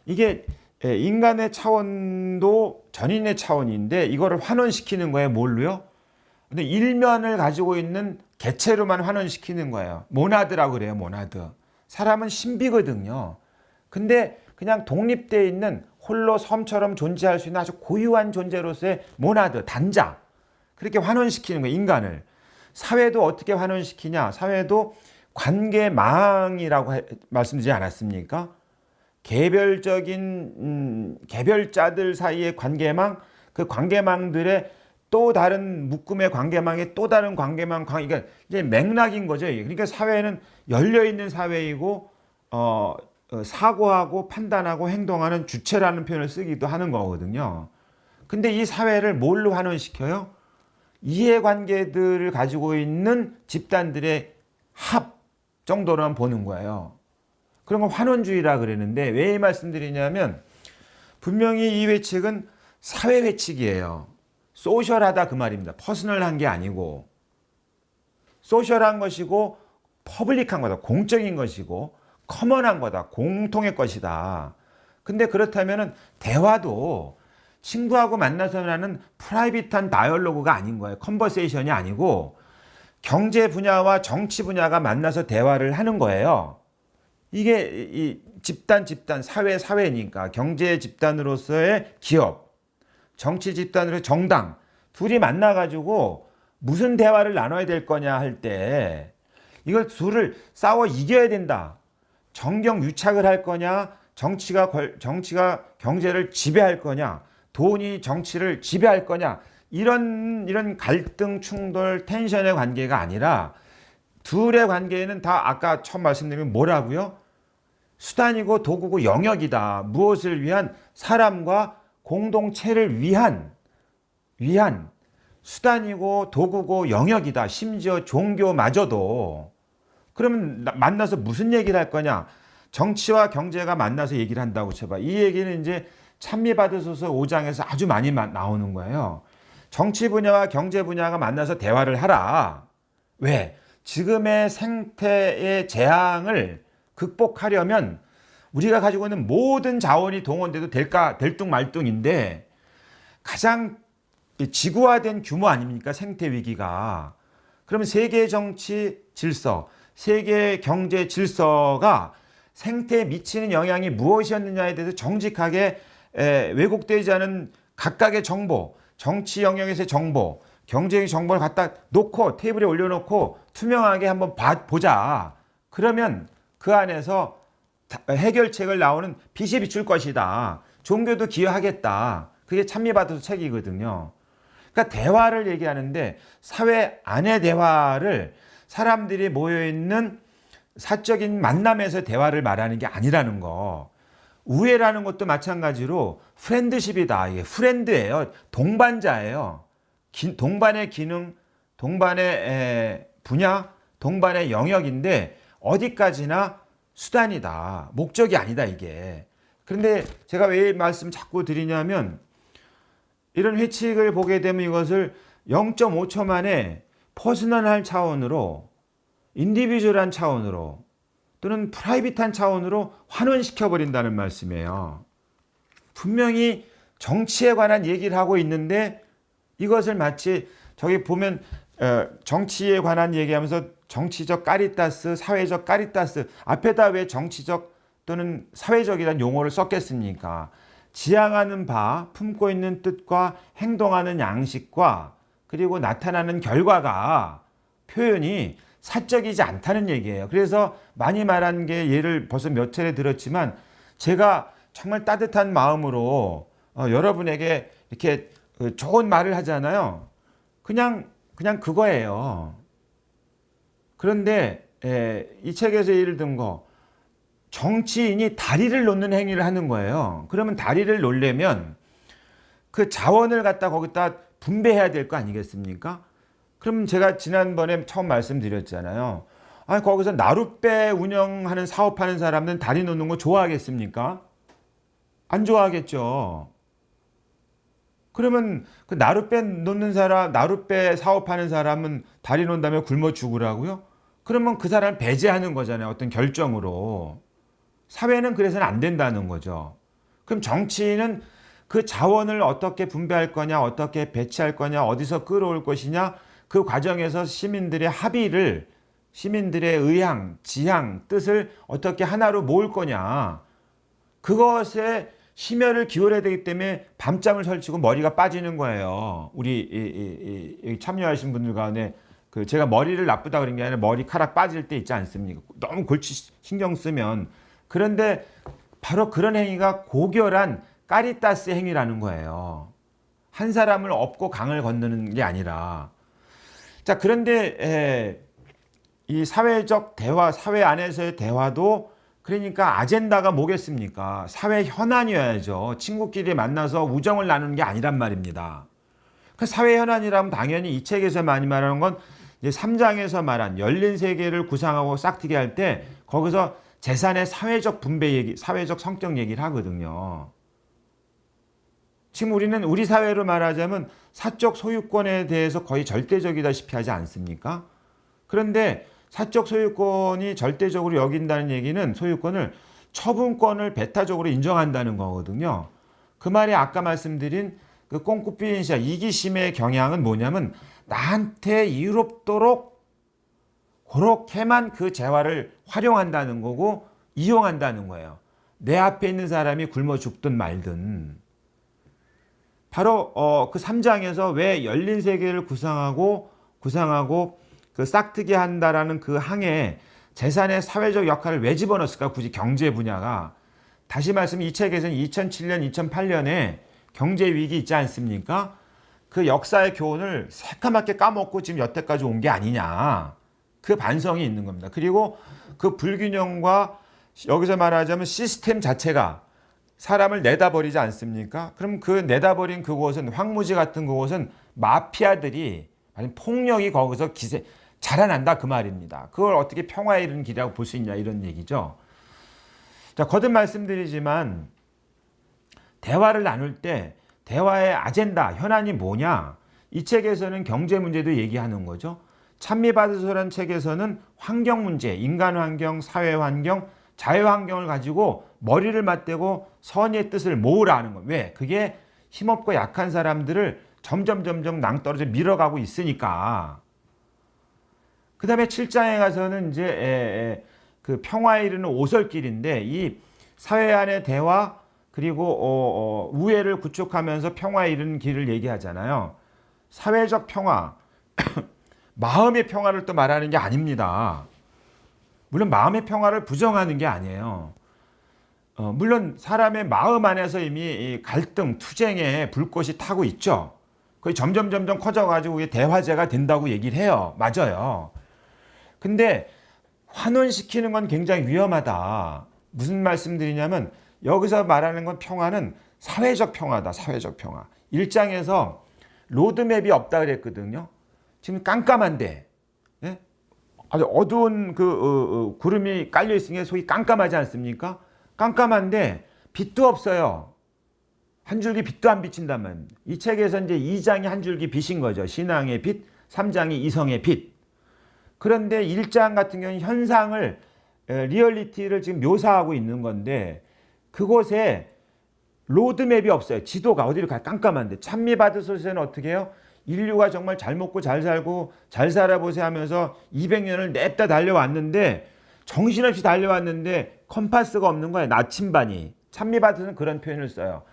이게 인간의 차원도 전인의 차원인데 이거를 환원시키는 거예요. 뭘로요? 근데 일면을 가지고 있는 개체로만 환원시키는 거예요. 모나드라고 그래요. 모나드. 사람은 신비거든요. 근데 그냥 독립되어 있는 홀로 섬처럼 존재할 수 있는 아주 고유한 존재로서의 모나드, 단자. 그렇게 환원시키는 거예요. 인간을. 사회도 어떻게 환원시키냐? 사회도 관계망이라고 말씀드리지 않았습니까? 개별자들 사이의 관계망, 그 관계망들의 또 다른 묶음의 관계망의 또 다른 관계망, 그러니까 이제 맥락인 거죠. 그러니까 사회는 열려 있는 사회이고 사고하고 판단하고 행동하는 주체라는 표현을 쓰기도 하는 거거든요. 근데 이 사회를 뭘로 환원시켜요? 이해관계들을 가지고 있는 집단들의 합 정도로만 보는 거예요. 그런 걸 환원주의라 그러는데 왜 이 말씀드리냐면 분명히 이 회칙은 사회 회칙이에요. 소셜하다 그 말입니다. 퍼스널한 게 아니고 소셜한 것이고 퍼블릭한 거다. 공적인 것이고 커먼한 거다. 공통의 것이다. 근데 그렇다면 대화도 친구하고 만나서 하는 프라이빗한 다이얼로그가 아닌 거예요. 컨버세이션이 아니고 경제 분야와 정치 분야가 만나서 대화를 하는 거예요. 이게 이 집단, 사회니까 경제 집단으로서의 기업, 정치 집단으로의 정당 둘이 만나가지고 무슨 대화를 나눠야 될 거냐 할 때 이걸 둘을 싸워 이겨야 된다. 정경유착을 할 거냐, 정치가 경제를 지배할 거냐, 돈이 정치를 지배할 거냐, 이런 갈등, 충돌, 텐션의 관계가 아니라 둘의 관계는 다 아까 처음 말씀드린 뭐라고요? 수단이고 도구고 영역이다. 무엇을 위한? 사람과 공동체를 위한 수단이고 도구고 영역이다. 심지어 종교마저도. 그러면 만나서 무슨 얘기를 할 거냐? 정치와 경제가 만나서 얘기를 한다고 쳐봐. 이 얘기는 이제 찬미받으소서 5장에서 아주 많이 나오는 거예요. 정치 분야와 경제 분야가 만나서 대화를 하라. 왜? 지금의 생태의 재앙을 극복하려면 우리가 가지고 있는 모든 자원이 동원돼도 될까? 될뚱말뚱인데 가장 지구화된 규모 아닙니까? 생태 위기가. 그러면 세계 정치 질서, 세계 경제 질서가 생태에 미치는 영향이 무엇이었느냐에 대해서 정직하게 왜곡되지 않은 각각의 정보, 정치 영역에서의 정보, 경제의 정보를 갖다 놓고 테이블에 올려놓고 투명하게 한번 보자. 그러면 그 안에서 해결책을 나오는 빛이 비출 것이다. 종교도 기여하겠다. 그게 찬미받아서 책이거든요. 그러니까 대화를 얘기하는데 사회 안의 대화를 사람들이 모여있는 사적인 만남에서 대화를 말하는 게 아니라는 거. 우애라는 것도 마찬가지로 프렌드십이다. 이게 프렌드예요. 동반자예요. 동반의 기능, 동반의 분야, 동반의 영역인데 어디까지나 수단이다. 목적이 아니다 이게. 그런데 제가 왜 말씀 자꾸 드리냐면 이런 회칙을 보게 되면 이것을 0.5초 만에 퍼스널한 차원으로 인디비주얼한 차원으로 또는 프라이빗한 차원으로 환원시켜버린다는 말씀이에요. 분명히 정치에 관한 얘기를 하고 있는데 이것을 마치 저기 보면 정치에 관한 얘기하면서 정치적 까리따스, 사회적 까리따스 앞에다 왜 정치적 또는 사회적이라는 용어를 썼겠습니까? 지향하는 바, 품고 있는 뜻과 행동하는 양식과 그리고 나타나는 결과가 표현이 사적이지 않다는 얘기예요. 그래서 많이 말한 게 예를 벌써 몇 차례 들었지만 제가 정말 따뜻한 마음으로 여러분에게 이렇게 좋은 말을 하잖아요. 그냥 그거예요. 그런데 이 책에서 예를 든 거 정치인이 다리를 놓는 행위를 하는 거예요. 그러면 다리를 놓으려면 그 자원을 갖다 거기다 분배해야 될 거 아니겠습니까? 그럼 제가 지난번에 처음 말씀드렸잖아요. 아니 거기서 나룻배 운영하는 사업하는 사람들은 다리 놓는 거 좋아하겠습니까? 안 좋아하겠죠. 그러면 그 나룻배 놓는 사람, 나룻배 사업하는 사람은 다리 놓는다면 굶어 죽으라고요? 그러면 그 사람을 배제하는 거잖아요. 어떤 결정으로. 사회는 그래서는 안 된다는 거죠. 그럼 정치인은 그 자원을 어떻게 분배할 거냐, 어떻게 배치할 거냐, 어디서 끌어올 것이냐, 그 과정에서 시민들의 합의를, 시민들의 의향, 지향, 뜻을 어떻게 하나로 모을 거냐. 그것에 심혈을 기울여야 되기 때문에 밤잠을 설치고 머리가 빠지는 거예요. 우리 참여하신 분들 가운데 제가 머리를 나쁘다 그런 게 아니라 머리카락 빠질 때 있지 않습니까? 너무 골치 신경 쓰면. 그런데 바로 그런 행위가 고결한 까리따스 행위라는 거예요. 한 사람을 업고 강을 건너는 게 아니라. 자, 그런데 이 사회적 대화, 사회 안에서의 대화도 그러니까 아젠다가 뭐겠습니까? 사회 현안이어야죠. 친구끼리 만나서 우정을 나누는 게 아니란 말입니다. 그 사회 현안이라면 당연히 이 책에서 많이 말하는 건 이제 3장에서 말한 열린 세계를 구상하고 싹트게 할 때 거기서 재산의 사회적 분배 얘기, 사회적 성격 얘기를 하거든요. 지금 우리는 우리 사회로 말하자면 사적 소유권에 대해서 거의 절대적이다시피 하지 않습니까? 그런데 사적 소유권이 절대적으로 여긴다는 얘기는 소유권을 처분권을 배타적으로 인정한다는 거거든요. 그 말이 아까 말씀드린 그 꽁꾸피인시아 이기심의 경향은 뭐냐면 나한테 이롭도록 그렇게만 그 재화를 활용한다는 거고 이용한다는 거예요. 내 앞에 있는 사람이 굶어 죽든 말든. 바로 그 3장에서 왜 열린 세계를 구상하고 그 싹트게 한다라는 그 항에 재산의 사회적 역할을 왜 집어넣었을까? 굳이 경제 분야가. 다시 말씀, 이 책에서는 2007년, 2008년에 경제 위기 있지 않습니까? 그 역사의 교훈을 새까맣게 까먹고 지금 여태까지 온 게 아니냐. 그 반성이 있는 겁니다. 그리고 그 불균형과 여기서 말하자면 시스템 자체가 사람을 내다버리지 않습니까? 그럼 그 내다버린 그곳은, 황무지 같은 그곳은 마피아들이, 아니 폭력이 거기서 자라난다 그 말입니다. 그걸 어떻게 평화에 이르는 길이라고 볼 수 있냐 이런 얘기죠. 자, 거듭 말씀드리지만 대화를 나눌 때 대화의 아젠다, 현안이 뭐냐? 이 책에서는 경제 문제도 얘기하는 거죠. 찬미받으소라는 책에서는 환경 문제, 인간 환경, 사회 환경, 자유 환경을 가지고 머리를 맞대고 선의의 뜻을 모으라는 거예요. 왜? 그게 힘없고 약한 사람들을 점점 낭떠러져 밀어가고 있으니까. 그 다음에 7장에 가서는 이제 그 평화에 이르는 오솔길인데, 이 사회 안의 대화 그리고 우애를 구축하면서 평화에 이르는 길을 얘기하잖아요. 사회적 평화, 마음의 평화를 또 말하는 게 아닙니다. 물론 마음의 평화를 부정하는 게 아니에요. 물론 사람의 마음 안에서 이미 갈등, 투쟁의 불꽃이 타고 있죠. 그게 점점 커져가지고 이게 대화제가 된다고 얘기를 해요. 맞아요. 근데 환원시키는 건 굉장히 위험하다. 무슨 말씀드리냐면, 여기서 말하는 건 평화는 사회적 평화다. 사회적 평화. 1장에서 로드맵이 없다 그랬거든요. 지금 깜깜한데, 예? 아주 어두운 구름이 깔려 있으니까 속이 깜깜하지 않습니까? 깜깜한데 빛도 없어요. 한 줄기 빛도 안 비친다면. 이 책에서 이제 2장이 한 줄기 빛인 거죠. 신앙의 빛, 3장이 이성의 빛. 그런데 1장 같은 경우는 현상을, 리얼리티를 지금 묘사하고 있는 건데, 그곳에 로드맵이 없어요. 지도가 어디로 가요? 깜깜한데. 찬미받으소서는 어떻게 해요? 인류가 정말 잘 먹고 잘 살고 잘 살아보세요 하면서 200년을 냅다 달려왔는데, 정신없이 달려왔는데 컴파스가 없는 거예요. 나침반이. 찬미받으소서는 그런 표현을 써요.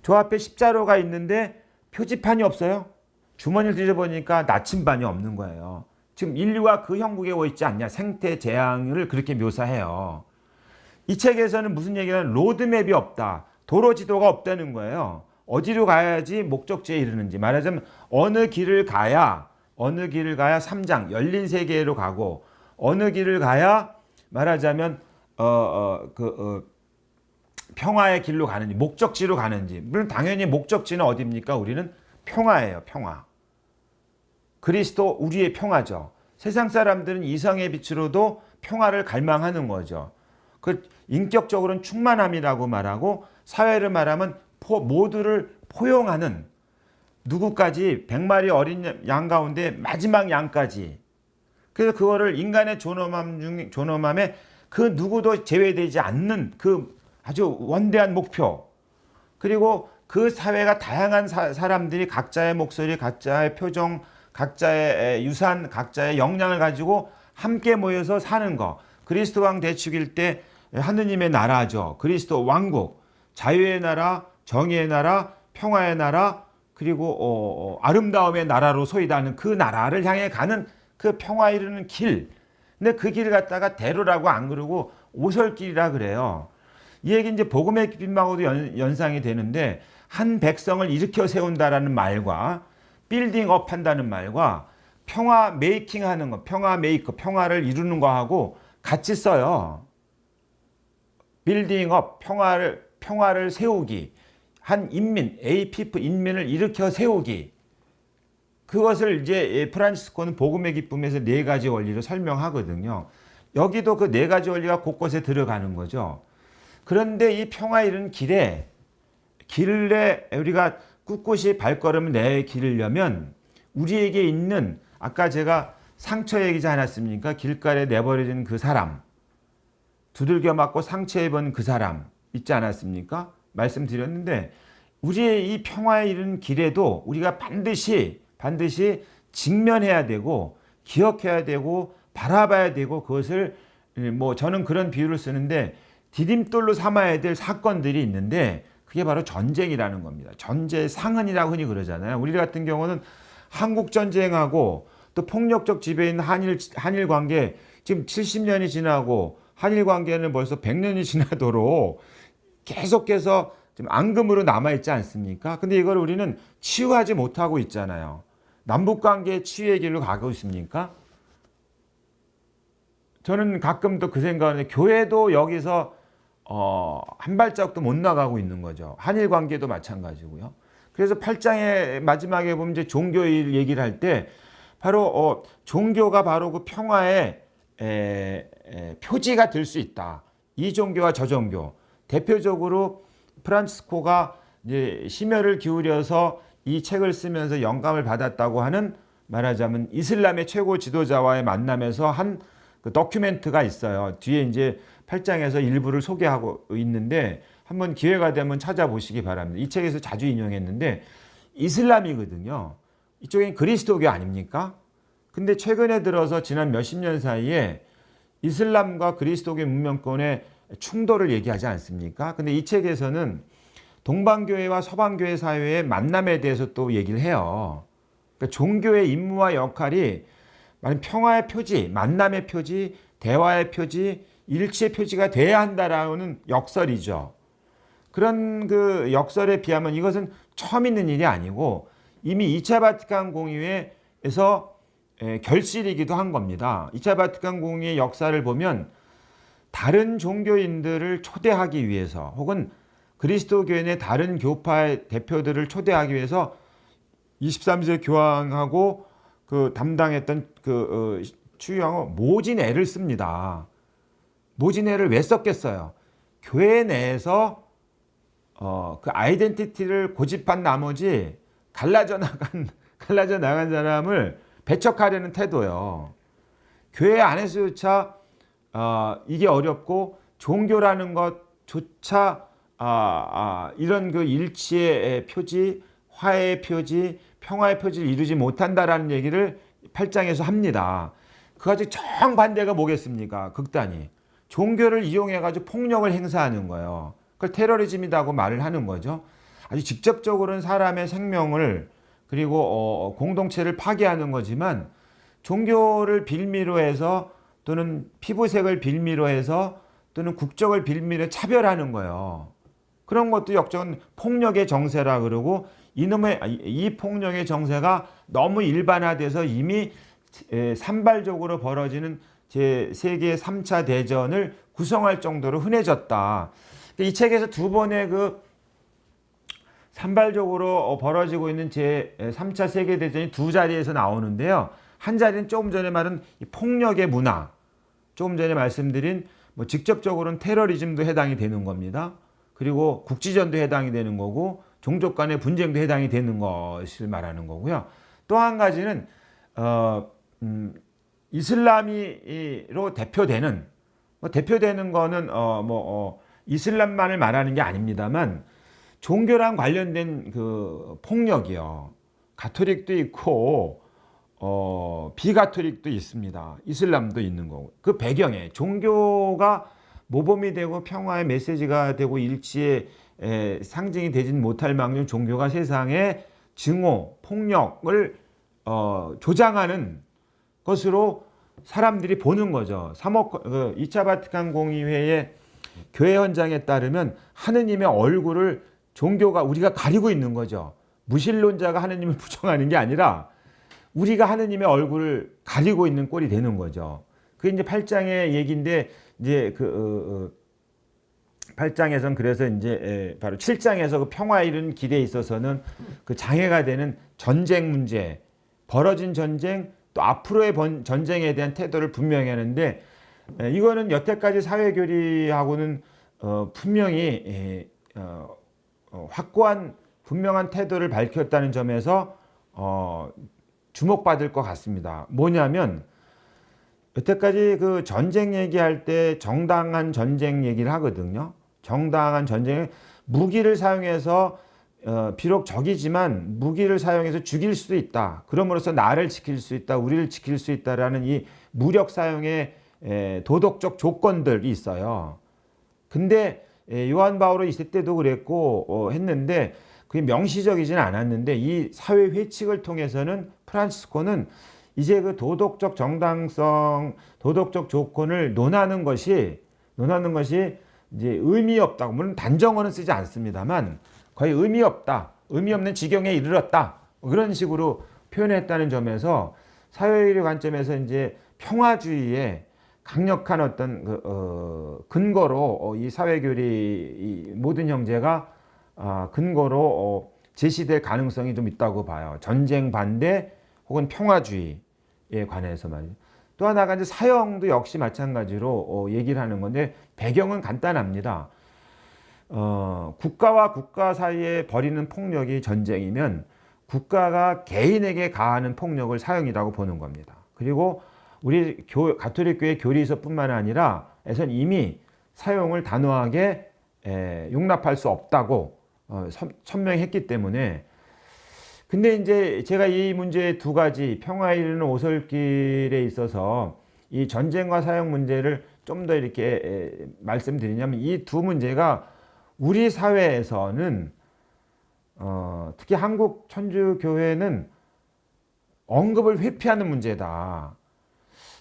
저 앞에 십자로가 있는데 표지판이 없어요. 주머니를 뒤져보니까 나침반이 없는 거예요. 지금 인류가 그 형국에 와 있지 않냐. 생태 재앙을 그렇게 묘사해요. 이 책에서는 무슨 얘기냐면 로드맵이 없다. 도로 지도가 없다는 거예요. 어디로 가야지 목적지에 이르는지. 말하자면 어느 길을 가야 3장 열린 세계로 가고, 어느 길을 가야 말하자면 평화의 길로 가는지, 목적지로 가는지. 물론 당연히 목적지는 어디입니까? 우리는 평화예요. 평화. 그리스도 우리의 평화죠. 세상 사람들은 이성의 빛으로도 평화를 갈망하는 거죠. 그 인격적으로는 충만함이라고 말하고, 사회를 말하면 모두를 포용하는, 누구까지 100마리 어린 양 가운데 마지막 양까지. 그래서 그거를 인간의 존엄함에 그 누구도 제외되지 않는 그 아주 원대한 목표. 그리고 그 사회가 다양한 사람들이 각자의 목소리, 각자의 표정, 각자의 유산, 각자의 역량을 가지고 함께 모여서 사는 거. 그리스도 왕 대축일 때 하느님의 나라죠. 그리스도 왕국, 자유의 나라, 정의의 나라, 평화의 나라, 그리고 아름다움의 나라로 소이다는 그 나라를 향해 가는 그 평화에 이르는 길. 근데 그 길을 갖다가 대로라고 안 그러고 오솔길이라 그래요. 이 얘기 이제 복음의 빛망하고도 연상이 되는데, 한 백성을 일으켜 세운다라는 말과 빌딩업 한다는 말과 평화 메이킹 하는 거, 평화 메이커, 평화를 이루는 거하고 같이 써요. 빌딩업, 평화를 세우기, 한 인민, A people, 인민을 일으켜 세우기. 그것을 이제 프란치스코는 복음의 기쁨에서 4가지 원리로 설명하거든요. 여기도 그 4가지 원리가 곳곳에 들어가는 거죠. 그런데 이 평화에 이르는 길에 우리가 꿋꿋이 발걸음을 내기르려면, 우리에게 있는, 아까 제가 상처 얘기지 않았습니까? 길가에 내버려진 그 사람, 두들겨 맞고 상처 입은 그 사람 있지 않았습니까? 말씀드렸는데, 우리의 이 평화에 이르는 길에도 우리가 반드시 직면해야 되고, 기억해야 되고, 바라봐야 되고 그것을 뭐 저는 그런 비유를 쓰는데 디딤돌로 삼아야 될 사건들이 있는데 그게 바로 전쟁이라는 겁니다. 전쟁 상흔이라고 흔히 그러잖아요. 우리 같은 경우는 한국 전쟁하고 또 폭력적 지배인 한일 관계 지금 70년이 지나고 한일 관계는 벌써 100년이 지나도록 계속해서 지금 앙금으로 남아있지 않습니까? 근데 이걸 우리는 치유하지 못하고 있잖아요. 남북관계 치유의 길로 가고 있습니까? 저는 가끔 또 그 생각을 하는데 교회도 여기서 한 발짝도 못 나가고 있는 거죠. 한일 관계도 마찬가지고요. 그래서 8장의 마지막에 보면 이제 종교일 얘기를 할 때 바로 종교가 바로 그 평화의 표지가 될 수 있다. 이 종교와 저 종교. 대표적으로 프란치스코가 이제 심혈을 기울여서 이 책을 쓰면서 영감을 받았다고 하는 말하자면 이슬람의 최고 지도자와의 만남에서 한 그 다큐멘트가 있어요. 뒤에 이제 8장에서 일부를 소개하고 있는데 한번 기회가 되면 찾아보시기 바랍니다. 이 책에서 자주 인용했는데 이슬람이거든요. 이쪽엔 그리스도교 아닙니까? 근데 최근에 들어서 지난 몇십 년 사이에 이슬람과 그리스도교 문명권의 충돌을 얘기하지 않습니까? 근데 이 책에서는 동방교회와 서방교회 사회의 만남에 대해서 또 얘기를 해요. 그러니까 종교의 임무와 역할이 평화의 표지, 만남의 표지, 대화의 표지, 일치의 표지가 돼야 한다라는 역설이죠. 그런 그 역설에 비하면 이것은 처음 있는 일이 아니고 이미 2차 바티칸 공의회에서 결실이기도 한 겁니다. 2차 바티칸 공의회 역사를 보면 다른 종교인들을 초대하기 위해서 혹은 그리스도교회 내 다른 교파의 대표들을 초대하기 위해서 23세 교황하고 그 담당했던 추유하고 모진애를 씁니다. 모진애를 왜 썼겠어요? 교회 내에서 그 아이덴티티를 고집한 나머지 갈라져 나간 사람을 배척하려는 태도요. 교회 안에서조차 이게 어렵고 종교라는 것조차 이런 그 일치의 표지, 화해의 표지, 평화의 표지를 이루지 못한다라는 얘기를 8장에서 합니다. 그가지고 정반대가 뭐겠습니까? 극단이. 종교를 이용해가지고 폭력을 행사하는 거예요. 그걸 테러리즘이라고 말을 하는 거죠. 아주 직접적으로는 사람의 생명을 그리고 공동체를 파괴하는 거지만 종교를 빌미로 해서 또는 피부색을 빌미로 해서 또는 국적을 빌미로 차별하는 거예요. 그런 것도 역적은 폭력의 정세라 그러고 이 폭력의 정세가 너무 일반화돼서 이미 산발적으로 벌어지는 제3계 3차 대전을 구성할 정도로 흔해졌다. 이 책에서 두 번의 그 산발적으로 벌어지고 있는 제3차 세계대전이 두 자리에서 나오는데요. 한 자리는 조금 전에 말한 폭력의 문화, 조금 전에 말씀드린 뭐 직접적으로는 테러리즘도 해당이 되는 겁니다. 그리고 국지전도 해당이 되는 거고 종족 간의 분쟁도 해당이 되는 것을 말하는 거고요. 또 한 가지는 이슬람으로 대표되는 거는 이슬람만을 말하는 게 아닙니다만 종교랑 관련된 그 폭력이요. 가톨릭도 있고 비가톨릭도 있습니다. 이슬람도 있는 거고. 그 배경에 종교가 모범이 되고 평화의 메시지가 되고 일치의 상징이 되진 못할 망정 종교가 세상에 증오, 폭력을 조장하는 것으로 사람들이 보는 거죠. 2차 바티칸 공의회의 교회 헌장에 따르면 하느님의 얼굴을 종교가 우리가 가리고 있는 거죠. 무신론자가 하느님을 부정하는 게 아니라 우리가 하느님의 얼굴을 가리고 있는 꼴이 되는 거죠. 그게 이제 8장의 얘기인데 이제 8장에서는 그래서 이제 바로 7장에서 그 평화에 이르는 길에 있어서는 그 장애가 되는 전쟁 문제, 벌어진 전쟁, 또 앞으로의 전쟁에 대한 태도를 분명히 하는데 이거는 여태까지 사회교리하고는 분명히 확고한 분명한 태도를 밝혔다는 점에서 주목받을 것 같습니다. 뭐냐면 여태까지 그 전쟁 얘기할 때 정당한 전쟁 얘기를 하거든요. 정당한 전쟁, 무기를 사용해서 비록 적이지만 무기를 사용해서 죽일 수도 있다. 그럼으로써 나를 지킬 수 있다. 우리를 지킬 수 있다라는 이 무력 사용의 도덕적 조건들이 있어요. 근데 요한 바오로 있을 때도 그랬고 했는데 그게 명시적이지는 않았는데 이 사회 회칙을 통해서는 프란치스코는 이제 그 도덕적 정당성, 도덕적 조건을 논하는 것이 이제 의미 없다고, 물론 단정어는 쓰지 않습니다만 거의 의미 없다, 의미 없는 지경에 이르렀다, 그런 식으로 표현했다는 점에서 사회의료 관점에서 이제 평화주의의 강력한 어떤 근거로 이 사회교리 이 모든 형제가 근거로 제시될 가능성이 좀 있다고 봐요. 전쟁 반대 혹은 평화주의에 관해서 말이죠. 또 하나가 이제 사형도 역시 마찬가지로 얘기를 하는 건데 배경은 간단합니다. 국가와 국가 사이에 벌이는 폭력이 전쟁이면 국가가 개인에게 가하는 폭력을 사형이라고 보는 겁니다. 그리고 우리 가톨릭 교회 교리서뿐만 아니라 에선 이미 사형을 단호하게 용납할 수 없다고 천명했기 때문에. 근데 이제 제가 이 문제 두 가지 평화에 이르는 오솔길에 있어서 이 전쟁과 사형 문제를 좀 더 이렇게 말씀드리냐면 이 두 문제가 우리 사회에서는 특히 한국 천주교회는 언급을 회피하는 문제다.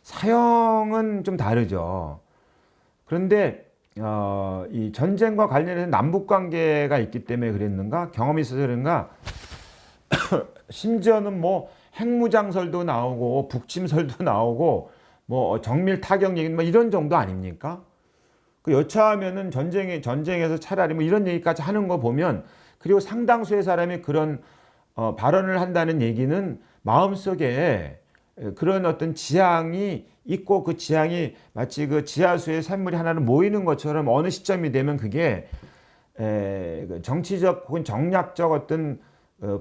사형은 좀 다르죠. 그런데 이 전쟁과 관련해서 남북 관계가 있기 때문에 그랬는가, 경험이 있어서 그런가, 심지어는 뭐 핵무장설도 나오고 북침설도 나오고 뭐 정밀 타격 얘기 뭐 이런 정도 아닙니까? 그 여차하면은 전쟁에서 차라리 뭐 이런 얘기까지 하는 거 보면, 그리고 상당수의 사람이 그런 발언을 한다는 얘기는 마음속에 그런 어떤 지향이 있고 그 지향이 마치 그 지하수에 샘물이 하나는 모이는 것처럼 어느 시점이 되면 그게 정치적 혹은 정략적 어떤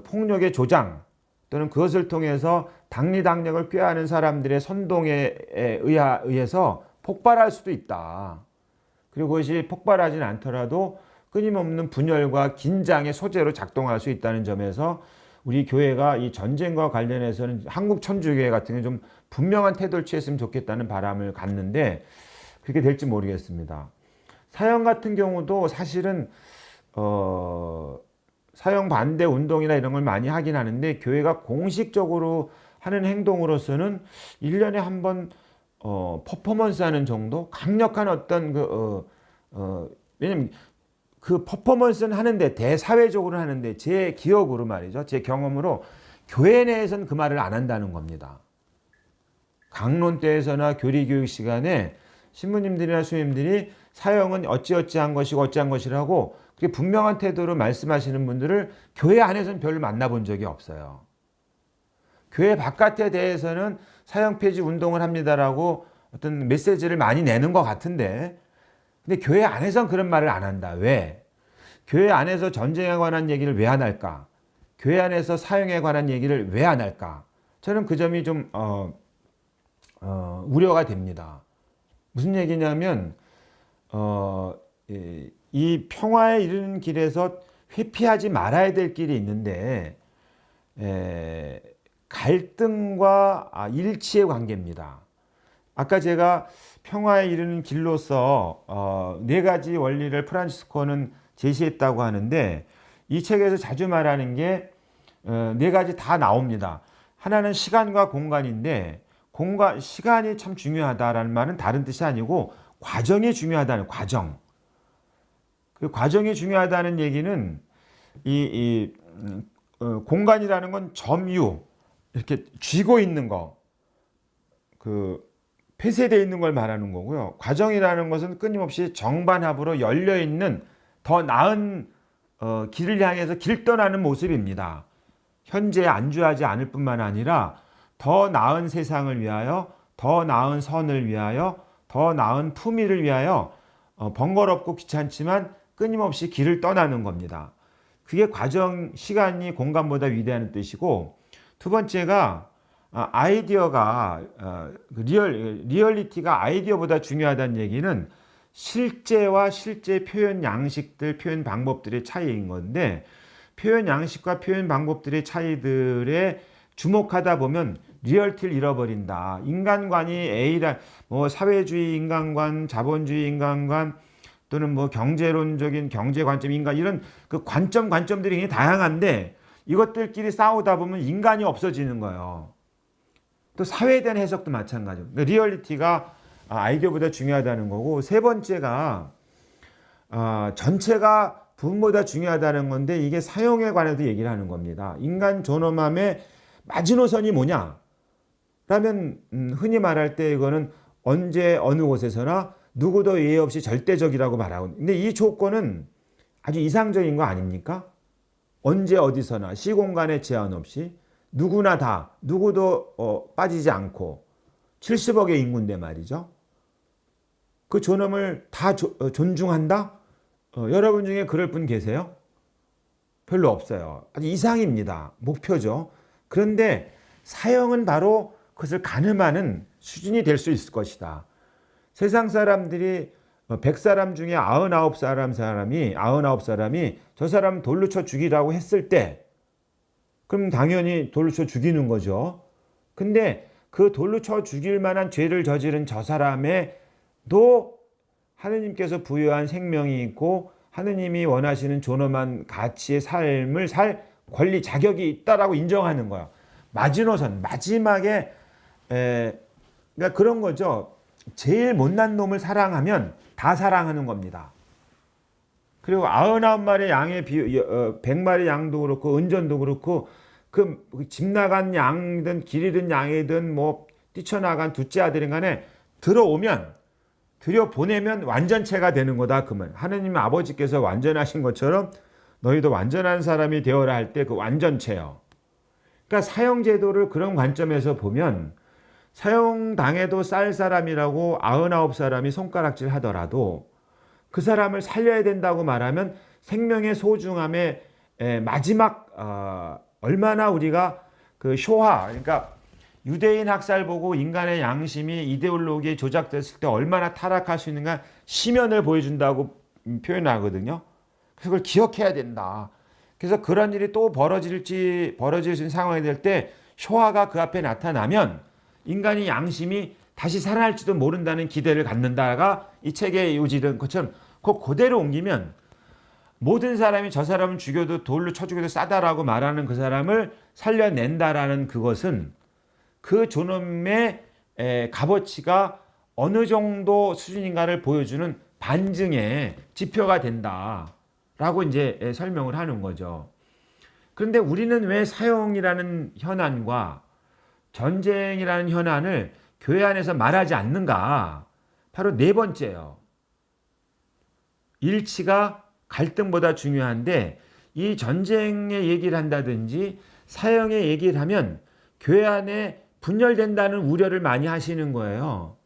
폭력의 조장 또는 그것을 통해서 당리당략을 꾀하는 사람들의 선동에 의해서 폭발할 수도 있다. 그리고 그것이 폭발하지는 않더라도 끊임없는 분열과 긴장의 소재로 작동할 수 있다는 점에서 우리 교회가 이 전쟁과 관련해서는 한국 천주교회 같은 경우 좀 분명한 태도를 취했으면 좋겠다는 바람을 갖는데 그렇게 될지 모르겠습니다. 사형 같은 경우도 사실은 사형 반대 운동이나 이런 걸 많이 하긴 하는데 교회가 공식적으로 하는 행동으로서는 1년에 한 번 퍼포먼스 하는 정도? 강력한 어떤 왜냐면 그 퍼포먼스는 하는데 대사회적으로 하는데 제 기억으로 말이죠. 제 경험으로 교회 내에서는 그 말을 안 한다는 겁니다. 강론대에서나 교리교육 시간에 신부님들이나 수님들이 사형은 어찌어찌한 것이고 어찌한 것이라고 그렇게 분명한 태도로 말씀하시는 분들을 교회 안에서는 별로 만나본 적이 없어요. 교회 바깥에 대해서는 사형 폐지 운동을 합니다라고 어떤 메시지를 많이 내는 것 같은데, 근데 교회 안에서는 그런 말을 안 한다. 왜? 교회 안에서 전쟁에 관한 얘기를 왜 안 할까? 교회 안에서 사형에 관한 얘기를 왜 안 할까? 저는 그 점이 좀 우려가 됩니다. 무슨 얘기냐면 이 평화에 이르는 길에서 회피하지 말아야 될 길이 있는데 갈등과 일치의 관계입니다. 아까 제가 평화에 이르는 길로서 네 가지 원리를 프란치스코는 제시했다고 하는데 이 책에서 자주 말하는 게 네 가지 다 나옵니다. 하나는 시간과 공간인데 시간이 참 중요하다라는 말은 다른 뜻이 아니고 과정이 중요하다는 과정. 그 과정이 중요하다는 얘기는 공간이라는 건 점유, 이렇게 쥐고 있는 거, 그 폐쇄되어 있는 걸 말하는 거고요. 과정이라는 것은 끊임없이 정반합으로 열려 있는 더 나은 길을 향해서 길 떠나는 모습입니다. 현재에 안주하지 않을 뿐만 아니라 더 나은 세상을 위하여, 더 나은 선을 위하여, 더 나은 품위를 위하여 번거롭고 귀찮지만 끊임없이 길을 떠나는 겁니다. 그게 과정, 시간이 공간보다 위대한 뜻이고, 두 번째가 아이디어가 리얼리티가 아이디어보다 중요하다는 얘기는 실제와 실제 표현 양식들, 표현 방법들의 차이인 건데, 표현 양식과 표현 방법들의 차이들에 주목하다 보면 리얼티를 잃어버린다. 인간관이 A라 뭐 사회주의 인간관, 자본주의 인간관 또는 뭐 경제론적인 경제 관점 인간 이런 그 관점들이 굉장히 다양한데 이것들끼리 싸우다 보면 인간이 없어지는 거예요. 또 사회에 대한 해석도 마찬가지고. 그러니까 리얼리티가 아이디어보다 중요하다는 거고 세 번째가 전체가 분보다 중요하다는 건데 이게 사용에 관해서 얘기를 하는 겁니다. 인간 존엄함의 마지노선이 뭐냐? 라면 흔히 말할 때 이거는 언제 어느 곳에서나 누구도 예외 없이 절대적이라고 말하고 근데 이 조건은 아주 이상적인 거 아닙니까? 언제 어디서나 시공간의 제한 없이 누구나 다 누구도 빠지지 않고 70억의 인구인데 말이죠. 그 존엄을 다 존중한다? 여러분 중에 그럴 분 계세요? 별로 없어요. 아주 이상입니다. 목표죠. 그런데 사형은 바로 그것을 가늠하는 수준이 될 수 있을 것이다. 세상 사람들이 100사람 중에 99사람이 저 사람 돌로 쳐 죽이라고 했을 때 그럼 당연히 돌로 쳐 죽이는 거죠. 근데 그 돌로 쳐 죽일 만한 죄를 저지른 저 사람에도 하느님께서 부여한 생명이 있고 하느님이 원하시는 존엄한 가치의 삶을 살 권리 자격이 있다라고 인정하는 거예요. 마지노선 마지막에 그러니까 그런 거죠. 제일 못난 놈을 사랑하면 다 사랑하는 겁니다. 그리고 99마리 양의 100마리 양도 그렇고 은전도 그렇고 그 집 나간 양이든 길 잃은 양이든 뭐 뛰쳐나간 둘째 아들인 간에 들여보내면 완전체가 되는 거다. 그 말. 하느님 아버지께서 완전하신 것처럼 너희도 완전한 사람이 되어라 할 때 그 완전체요. 그러니까 사형제도를 그런 관점에서 보면 사형당해도 쌀 사람이라고 99사람이 손가락질 하더라도 그 사람을 살려야 된다고 말하면 생명의 소중함의 마지막 얼마나 우리가 그 쇼하 그러니까 유대인 학살 보고 인간의 양심이 이데올로기에 조작됐을 때 얼마나 타락할 수 있는가 시면을 보여준다고 표현하거든요. 그래서 그걸 기억해야 된다. 그래서 그런 일이 또 벌어질 수 있는 상황이 될 때 쇼하가 그 앞에 나타나면 인간의 양심이 다시 살아날지도 모른다는 기대를 갖는다가 이 책의 요지는 것처럼 그대로 옮기면 모든 사람이 저 사람은 죽여도 돌로 쳐 죽여도 싸다라고 말하는 그 사람을 살려낸다라는 그것은 그 존엄의 값어치가 어느 정도 수준인가를 보여주는 반증의 지표가 된다라고 이제 설명을 하는 거죠. 그런데 우리는 왜 사형이라는 현안과 전쟁이라는 현안을 교회 안에서 말하지 않는가? 바로 네 번째예요. 일치가 갈등보다 중요한데 이 전쟁의 얘기를 한다든지 사형의 얘기를 하면 교회 안에 분열된다는 우려를 많이 하시는 거예요.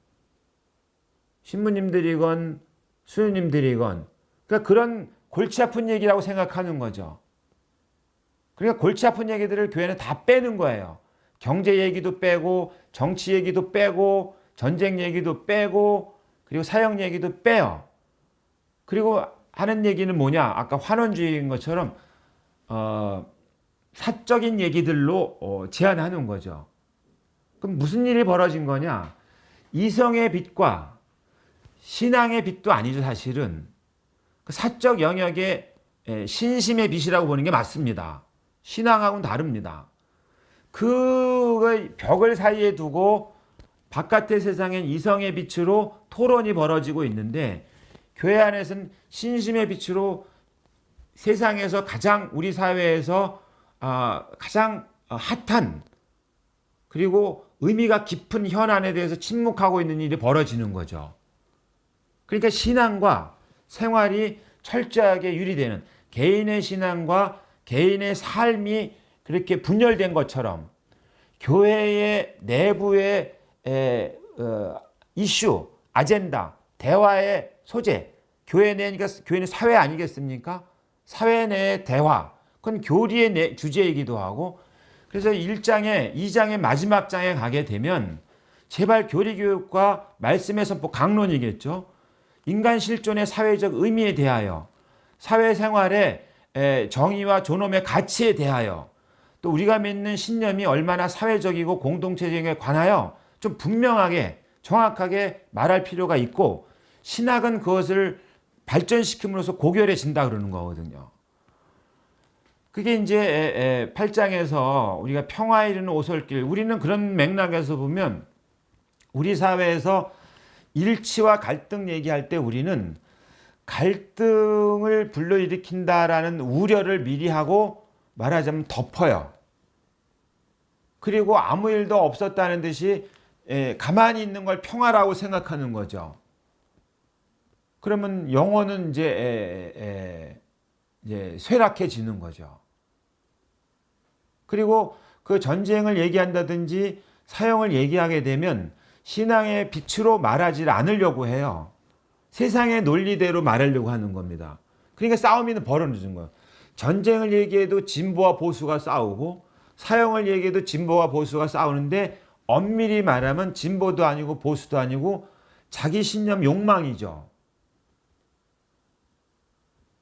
신부님들이건 수녀님들이건 그러니까 그런 골치 아픈 얘기라고 생각하는 거죠. 그러니까 골치 아픈 얘기들을 교회는 다 빼는 거예요. 경제 얘기도 빼고 정치 얘기도 빼고 전쟁 얘기도 빼고 그리고 사형 얘기도 빼요. 그리고 하는 얘기는 뭐냐? 아까 환원주의인 것처럼 사적인 얘기들로 제한하는 거죠. 그럼 무슨 일이 벌어진 거냐? 이성의 빛과 신앙의 빛도 아니죠, 사실은. 그 사적 영역의 신심의 빛이라고 보는 게 맞습니다. 신앙하고는 다릅니다. 그 벽을 사이에 두고 바깥의 세상엔 이성의 빛으로 토론이 벌어지고 있는데 교회 안에서는 신심의 빛으로 세상에서 가장 우리 사회에서 가장 핫한 그리고 의미가 깊은 현안에 대해서 침묵하고 있는 일이 벌어지는 거죠. 그러니까 신앙과 생활이 철저하게 유리되는 개인의 신앙과 개인의 삶이 그렇게 분열된 것처럼 교회의 내부의 이슈, 아젠다, 대화의 소재, 교회는 사회 아니겠습니까? 사회 내의 대화, 그건 교리의 주제이기도 하고 그래서 2장의 마지막 장에 가게 되면 제발 교리교육과 말씀의 선포 강론이겠죠. 인간 실존의 사회적 의미에 대하여 사회생활의 정의와 존엄의 가치에 대하여 또 우리가 믿는 신념이 얼마나 사회적이고 공동체적에 관하여 좀 분명하게 정확하게 말할 필요가 있고, 신학은 그것을 발전시킴으로써 고결해진다 그러는 거거든요. 그게 이제 8장에서 우리가 평화에 이르는 오솔길, 우리는 그런 맥락에서 보면 우리 사회에서 일치와 갈등 얘기할 때 우리는 갈등을 불러일으킨다라는 우려를 미리 하고 말하자면 덮어요. 그리고 아무 일도 없었다는 듯이 가만히 있는 걸 평화라고 생각하는 거죠. 그러면 영혼은 이제 쇠락해지는 거죠. 그리고 그 전쟁을 얘기한다든지 사형을 얘기하게 되면 신앙의 빛으로 말하지 않으려고 해요. 세상의 논리대로 말하려고 하는 겁니다. 그러니까 싸움이 벌어지는 거예요. 전쟁을 얘기해도 진보와 보수가 싸우고, 사형을 얘기해도 진보와 보수가 싸우는데, 엄밀히 말하면 진보도 아니고 보수도 아니고 자기 신념 욕망이죠.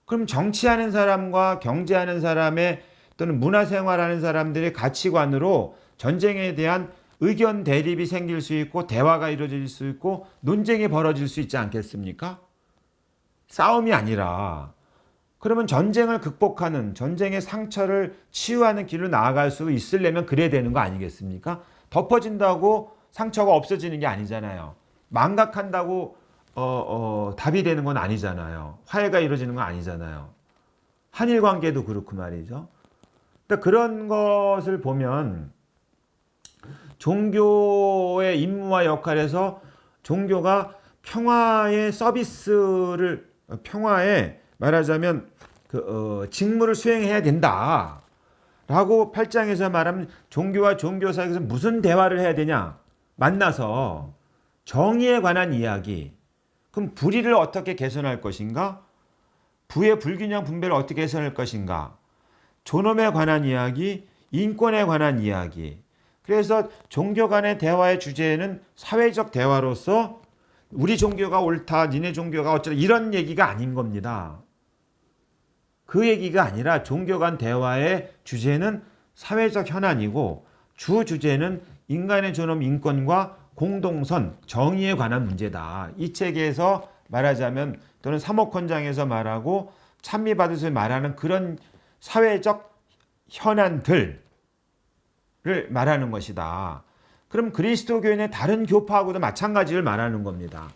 그럼 정치하는 사람과 경제하는 사람의 또는 문화생활하는 사람들의 가치관으로 전쟁에 대한 의견 대립이 생길 수 있고 대화가 이루어질 수 있고 논쟁이 벌어질 수 있지 않겠습니까? 싸움이 아니라, 그러면 전쟁을 극복하는, 전쟁의 상처를 치유하는 길로 나아갈 수 있으려면 그래야 되는 거 아니겠습니까? 덮어진다고 상처가 없어지는 게 아니잖아요. 망각한다고 답이 되는 건 아니잖아요. 화해가 이루어지는 건 아니잖아요. 한일 관계도 그렇고 말이죠. 그러니까 그런 것을 보면 종교의 임무와 역할에서 종교가 평화의 서비스를, 평화에 말하자면 직무를 수행해야 된다 라고 8장에서 말하면, 종교와 종교 사이에서 무슨 대화를 해야 되냐, 만나서 정의에 관한 이야기. 그럼 불의를 어떻게 개선할 것인가, 부의 불균형 분배를 어떻게 개선할 것인가, 존엄에 관한 이야기, 인권에 관한 이야기. 그래서 종교 간의 대화의 주제는 사회적 대화로서 우리 종교가 옳다, 니네 종교가 어쩌다, 이런 얘기가 아닌 겁니다. 그 얘기가 아니라 종교 간 대화의 주제는 사회적 현안이고, 주 주제는 인간의 존엄, 인권과 공동선, 정의에 관한 문제다. 이 책에서 말하자면, 또는 사목헌장에서 말하고 찬미받으서 말하는 그런 사회적 현안들을 말하는 것이다. 그럼 그리스도교인의 다른 교파하고도 마찬가지를 말하는 겁니다.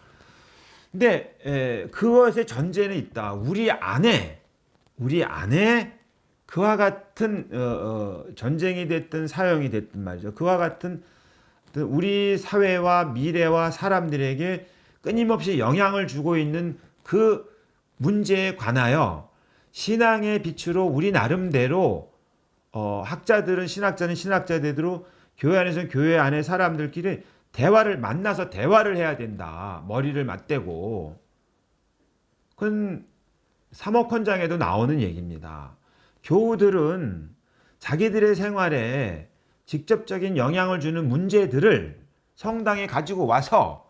근데 그것의 전제는 있다. 우리 안에 그와 같은 전쟁이 됐든 사형이 됐든 말이죠. 그와 같은 우리 사회와 미래와 사람들에게 끊임없이 영향을 주고 있는 그 문제에 관하여 신앙의 빛으로 우리 나름대로 학자들은 신학자는 신학자대로, 교회 안에서는 교회 안의 사람들끼리 만나서 대화를 해야 된다. 머리를 맞대고. 그건 사목헌장에도 나오는 얘기입니다. 교우들은 자기들의 생활에 직접적인 영향을 주는 문제들을 성당에 가지고 와서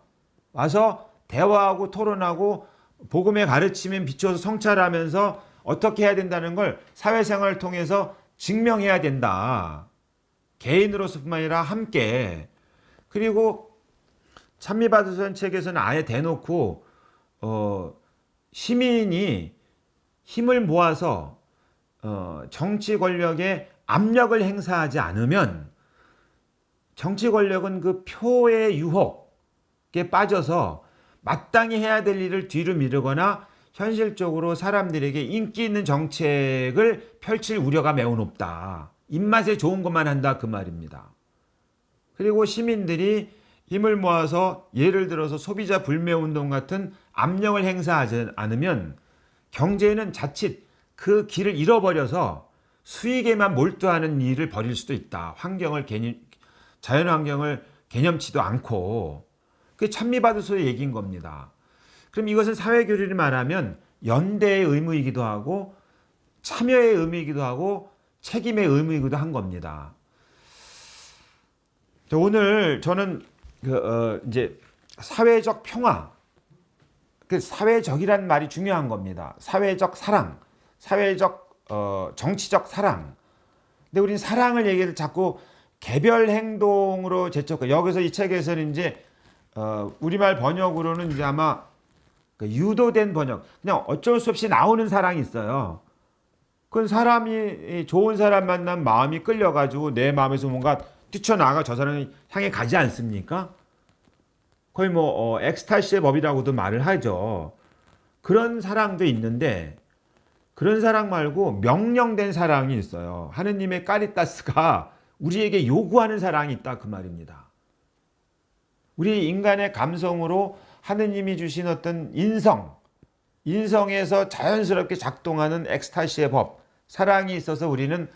대화하고 토론하고 복음의 가르침에 비춰서 성찰하면서 어떻게 해야 된다는 걸 사회생활을 통해서 증명해야 된다. 개인으로서뿐만 아니라 함께. 그리고 찬미받으선 책에서는 아예 대놓고 시민이 힘을 모아서 정치 권력에 압력을 행사하지 않으면, 정치 권력은 그 표의 유혹에 빠져서 마땅히 해야 될 일을 뒤로 미루거나 현실적으로 사람들에게 인기 있는 정책을 펼칠 우려가 매우 높다. 입맛에 좋은 것만 한다, 그 말입니다. 그리고 시민들이 힘을 모아서 예를 들어서 소비자 불매운동 같은 압력을 행사하지 않으면 경제는 자칫 그 길을 잃어버려서 수익에만 몰두하는 일을 벌일 수도 있다. 자연환경을 개념치도 않고. 그게 찬미받으소의 얘기인 겁니다. 그럼 이것은 사회교류를 말하면 연대의 의무이기도 하고 참여의 의무이기도 하고 책임의 의무이기도 한 겁니다. 오늘 저는 이제 사회적 평화, 그 사회적이란 말이 중요한 겁니다. 사회적 사랑, 사회적 정치적 사랑, 근데 우리는 사랑을 얘기를 자꾸 개별 행동으로 재촉해. 여기서 이 책에서는 이제 우리말 번역으로는 이제 아마 유도된 번역, 그냥 어쩔 수 없이 나오는 사랑이 있어요. 그건 사람이 좋은 사람 만난 마음이 끌려가지고 내 마음에서 뭔가 뛰쳐나가 저 사람이 향해 가지 않습니까? 거의 뭐 엑스타시의 법이라고도 말을 하죠. 그런 사랑도 있는데 그런 사랑 말고 명령된 사랑이 있어요. 하느님의 까리따스가 우리에게 요구하는 사랑이 있다 그 말입니다. 우리 인간의 감성으로 하느님이 주신 어떤 인성에서 자연스럽게 작동하는 엑스타시의 법, 사랑이 있어서 우리는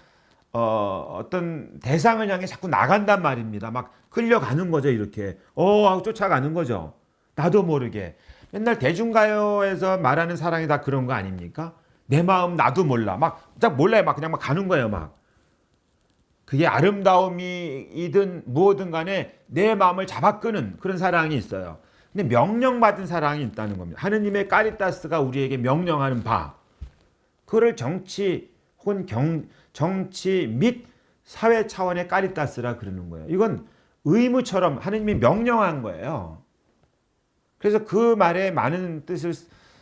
어떤 대상을 향해 자꾸 나간단 말입니다. 막 끌려가는 거죠, 이렇게. 하고 쫓아가는 거죠. 나도 모르게. 맨날 대중가요에서 말하는 사랑이 다 그런 거 아닙니까? 내 마음 나도 몰라. 딱 몰라요. 그냥 막 가는 거예요, 막. 그게 아름다움이든 무엇든 간에 내 마음을 잡아 끄는 그런 사랑이 있어요. 근데 명령받은 사랑이 있다는 겁니다. 하느님의 까리따스가 우리에게 명령하는 바. 그거를 정치 및 사회 차원의 까리따스라 그러는 거예요. 이건 의무처럼 하느님이 명령한 거예요. 그래서 그 말에 많은 뜻을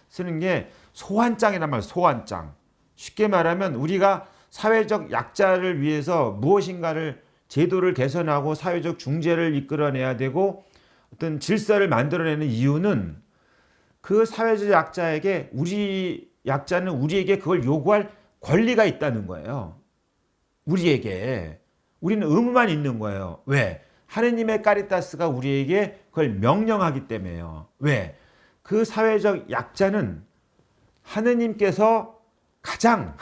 쓰는 게 소환장이란 말이에요. 소환장. 쉽게 말하면 우리가 사회적 약자를 위해서 무엇인가를 제도를 개선하고 사회적 중재를 이끌어내야 되고 어떤 질서를 만들어내는 이유는 그 사회적 약자에게 약자는 우리에게 그걸 요구할 권리가 있다는 거예요. 우리에게. 우리는 의무만 있는 거예요. 왜? 하느님의 까리따스가 우리에게 그걸 명령하기 때문에요. 왜? 그 사회적 약자는 하느님께서 가장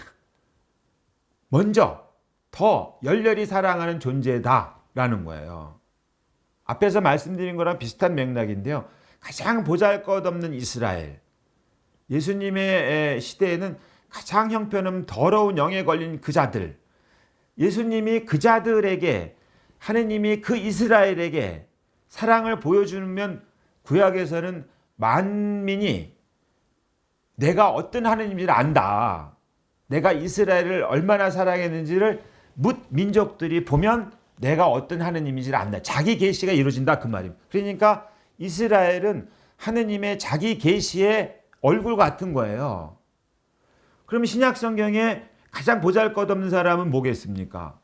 먼저 더 열렬히 사랑하는 존재다라는 거예요. 앞에서 말씀드린 거랑 비슷한 맥락인데요. 가장 보잘것없는 이스라엘. 예수님의 시대에는 가장 형편없는 더러운 영에 걸린 그 자들. 예수님이 그 자들에게 하느님이 그 이스라엘에게 사랑을 보여주면 구약에서는 만민이 내가 어떤 하느님인지를 안다. 내가 이스라엘을 얼마나 사랑했는지를 뭇 민족들이 보면 내가 어떤 하느님인지를 안다. 자기 계시가 이루어진다 그 말입니다. 그러니까 이스라엘은 하느님의 자기 계시의 얼굴 같은 거예요. 그럼 신약 성경에 가장 보잘것없는 사람은 뭐겠습니까?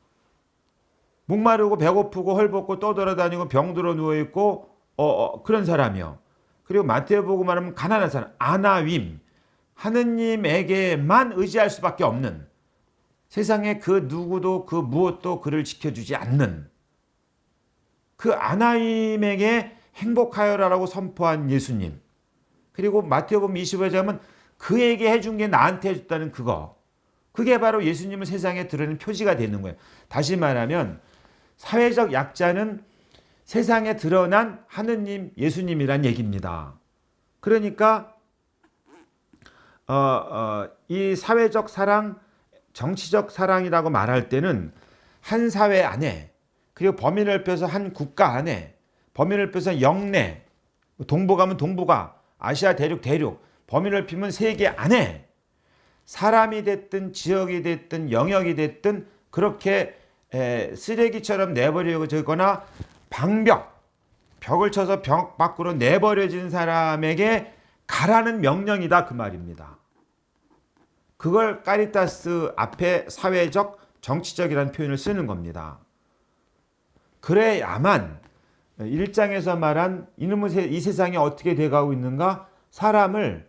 목마르고 배고프고 헐벗고 떠돌아다니고 병들어 누워있고 그런 사람이요. 그리고 마태복음 말하면 가난한 사람, 아나윈. 하느님에게만 의지할 수밖에 없는, 세상에 그 누구도 그 무엇도 그를 지켜주지 않는 그 아나임에게 행복하여라라고 선포한 예수님. 그리고 마태복음 25장에 하면 그에게 해준 게 나한테 해줬다는 그거. 그게 바로 예수님을 세상에 드러내는 표지가 되는 거예요. 다시 말하면 사회적 약자는 세상에 드러난 하느님, 예수님이란 얘기입니다. 그러니까 이 사회적 사랑, 정치적 사랑이라고 말할 때는 한 사회 안에, 그리고 범위 넓혀서 한 국가 안에, 범위 넓혀서 영내, 동부 가면 동부가, 아시아 대륙, 범위 넓히면 세계 안에 사람이 됐든 지역이 됐든 영역이 됐든 그렇게 쓰레기처럼 내버려지거나 벽을 쳐서 벽 밖으로 내버려진 사람에게 가라는 명령이다 그 말입니다. 그걸 까리따스 앞에 사회적, 정치적이라는 표현을 쓰는 겁니다. 그래야만 1장에서 말한 이놈의 이 세상이 어떻게 돼가고 있는가, 사회를,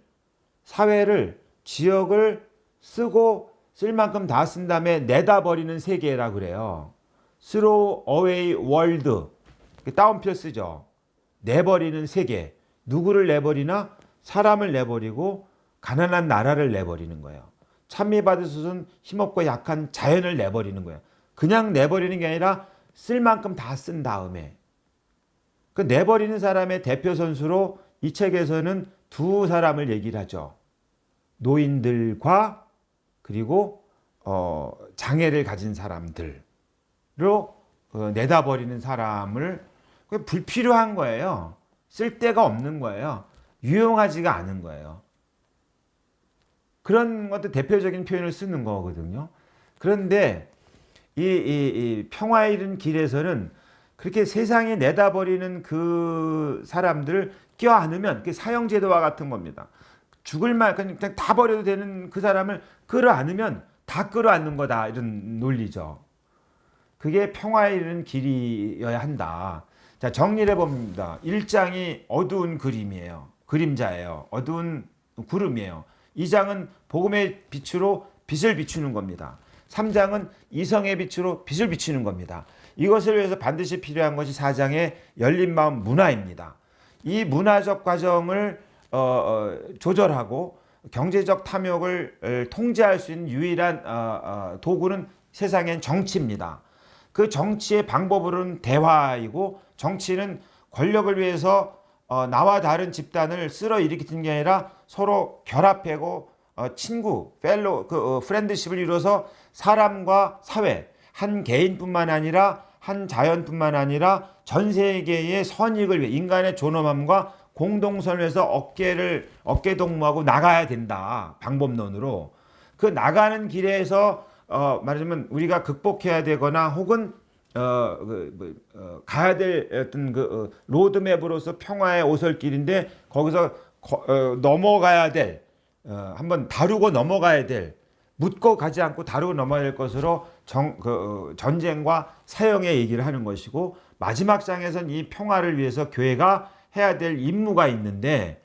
지역을 쓰고 쓸 만큼 다 쓴 다음에 내다버리는 세계라 그래요. Throw away world. 따옴표 쓰죠. 내버리는 세계. 누구를 내버리나? 사람을 내버리고 가난한 나라를 내버리는 거예요. 찬미받을 수는 힘없고 약한 자연을 내버리는 거예요. 그냥 내버리는 게 아니라 쓸 만큼 다 쓴 다음에. 그 내버리는 사람의 대표 선수로 이 책에서는 두 사람을 얘기를 하죠. 노인들과 그리고 장애를 가진 사람들로 내다버리는 사람을, 불필요한 거예요. 쓸데가 없는 거예요. 유용하지가 않은 거예요. 그런 것도 대표적인 표현을 쓰는 거거든요. 그런데 이 평화에 이른 길에서는 그렇게 세상에 내다버리는 그 사람들을 껴안으면 그 사형제도와 같은 겁니다. 죽을 말 그냥 다 버려도 되는 그 사람을 끌어안으면 다 끌어안는 거다, 이런 논리죠. 그게 평화에 이르는 길이어야 한다. 자, 정리를 해봅니다. 1장이 어두운 그림이에요. 그림자예요. 어두운 구름이에요. 2장은 복음의 빛으로 빛을 비추는 겁니다. 3장은 이성의 빛으로 빛을 비추는 겁니다. 이것을 위해서 반드시 필요한 것이 4장의 열린 마음 문화입니다. 이 문화적 과정을 조절하고 경제적 탐욕을 통제할 수 있는 유일한 도구는 세상엔 정치입니다. 그 정치의 방법으로는 대화이고, 정치는 권력을 위해서 나와 다른 집단을 쓸어일으키는 게 아니라 서로 결합하고 친구, 프렌드십을 이루어서 사람과 사회, 한 개인뿐만 아니라 한 자연뿐만 아니라 전 세계의 선익을 위해 인간의 존엄함과 공동선을 위해서 어깨동무하고 나가야 된다. 방법론으로. 그 나가는 길에서 말하자면 우리가 극복해야 되거나 혹은 가야 될 어떤 로드맵으로서 평화의 오솔길인데, 거기서 넘어가야 될 한번 다루고 넘어가야 될, 묻고 가지 않고 다루고 넘어야 될 것으로 전쟁과 사형의 얘기를 하는 것이고, 마지막 장에서는 이 평화를 위해서 교회가 해야 될 임무가 있는데,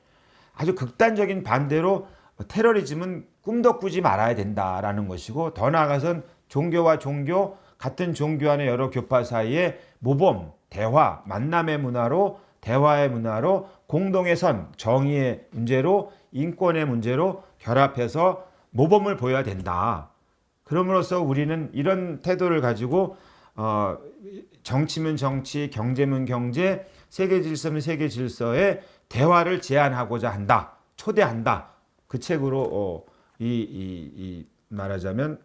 아주 극단적인 반대로 테러리즘은 꿈도 꾸지 말아야 된다라는 것이고, 더 나아가선 종교와 종교, 같은 종교 안의 여러 교파 사이에 모범, 대화, 만남의 문화로, 대화의 문화로, 공동의 선, 정의의 문제로, 인권의 문제로 결합해서 모범을 보여야 된다. 그럼으로써 우리는 이런 태도를 가지고 정치면 정치, 경제면 경제, 세계 질서면 세계 질서의 대화를 제안하고자 한다. 초대한다. 그 책으로 말하자면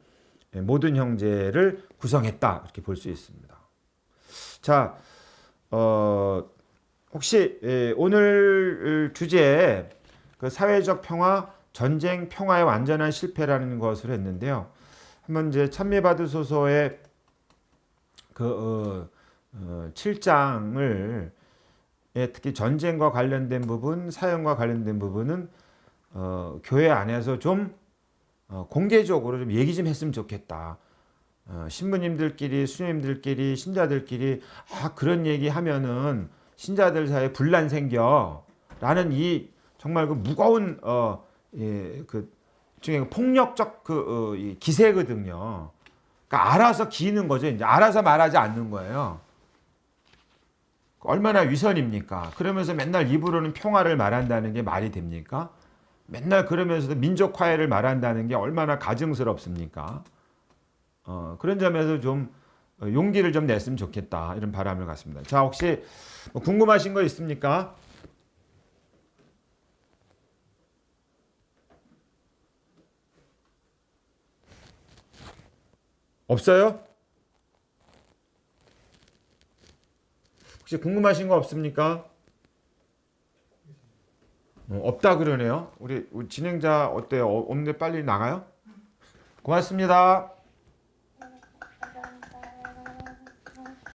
모든 형제를 구성했다, 이렇게 볼 수 있습니다. 자, 혹시 오늘 주제에 그 사회적 평화, 전쟁 평화의 완전한 실패라는 것을 했는데요. 한번 이제 찬미받으소서의 7장을 특히 전쟁과 관련된 부분, 사형과 관련된 부분은 교회 안에서 좀 공개적으로 좀 얘기 좀 했으면 좋겠다. 신부님들끼리, 수녀님들끼리, 신자들끼리 그런 얘기 하면은 신자들 사이에 분란 생겨 라는 이 정말 그 무거운 중에 폭력적 이 기세거든요. 그러니까 알아서 기는 거죠. 이제 알아서 말하지 않는 거예요. 얼마나 위선입니까? 그러면서 맨날 입으로는 평화를 말한다는 게 말이 됩니까? 맨날 그러면서도 민족 화해를 말한다는 게 얼마나 가증스럽습니까? 그런 점에서 좀 용기를 좀 냈으면 좋겠다, 이런 바람을 갖습니다. 자, 혹시 뭐 궁금하신 거 있습니까? 없어요? 혹시 궁금하신 거 없습니까? 없다 그러네요. 우리 진행자 어때요? 없는데 빨리 나가요? 고맙습니다.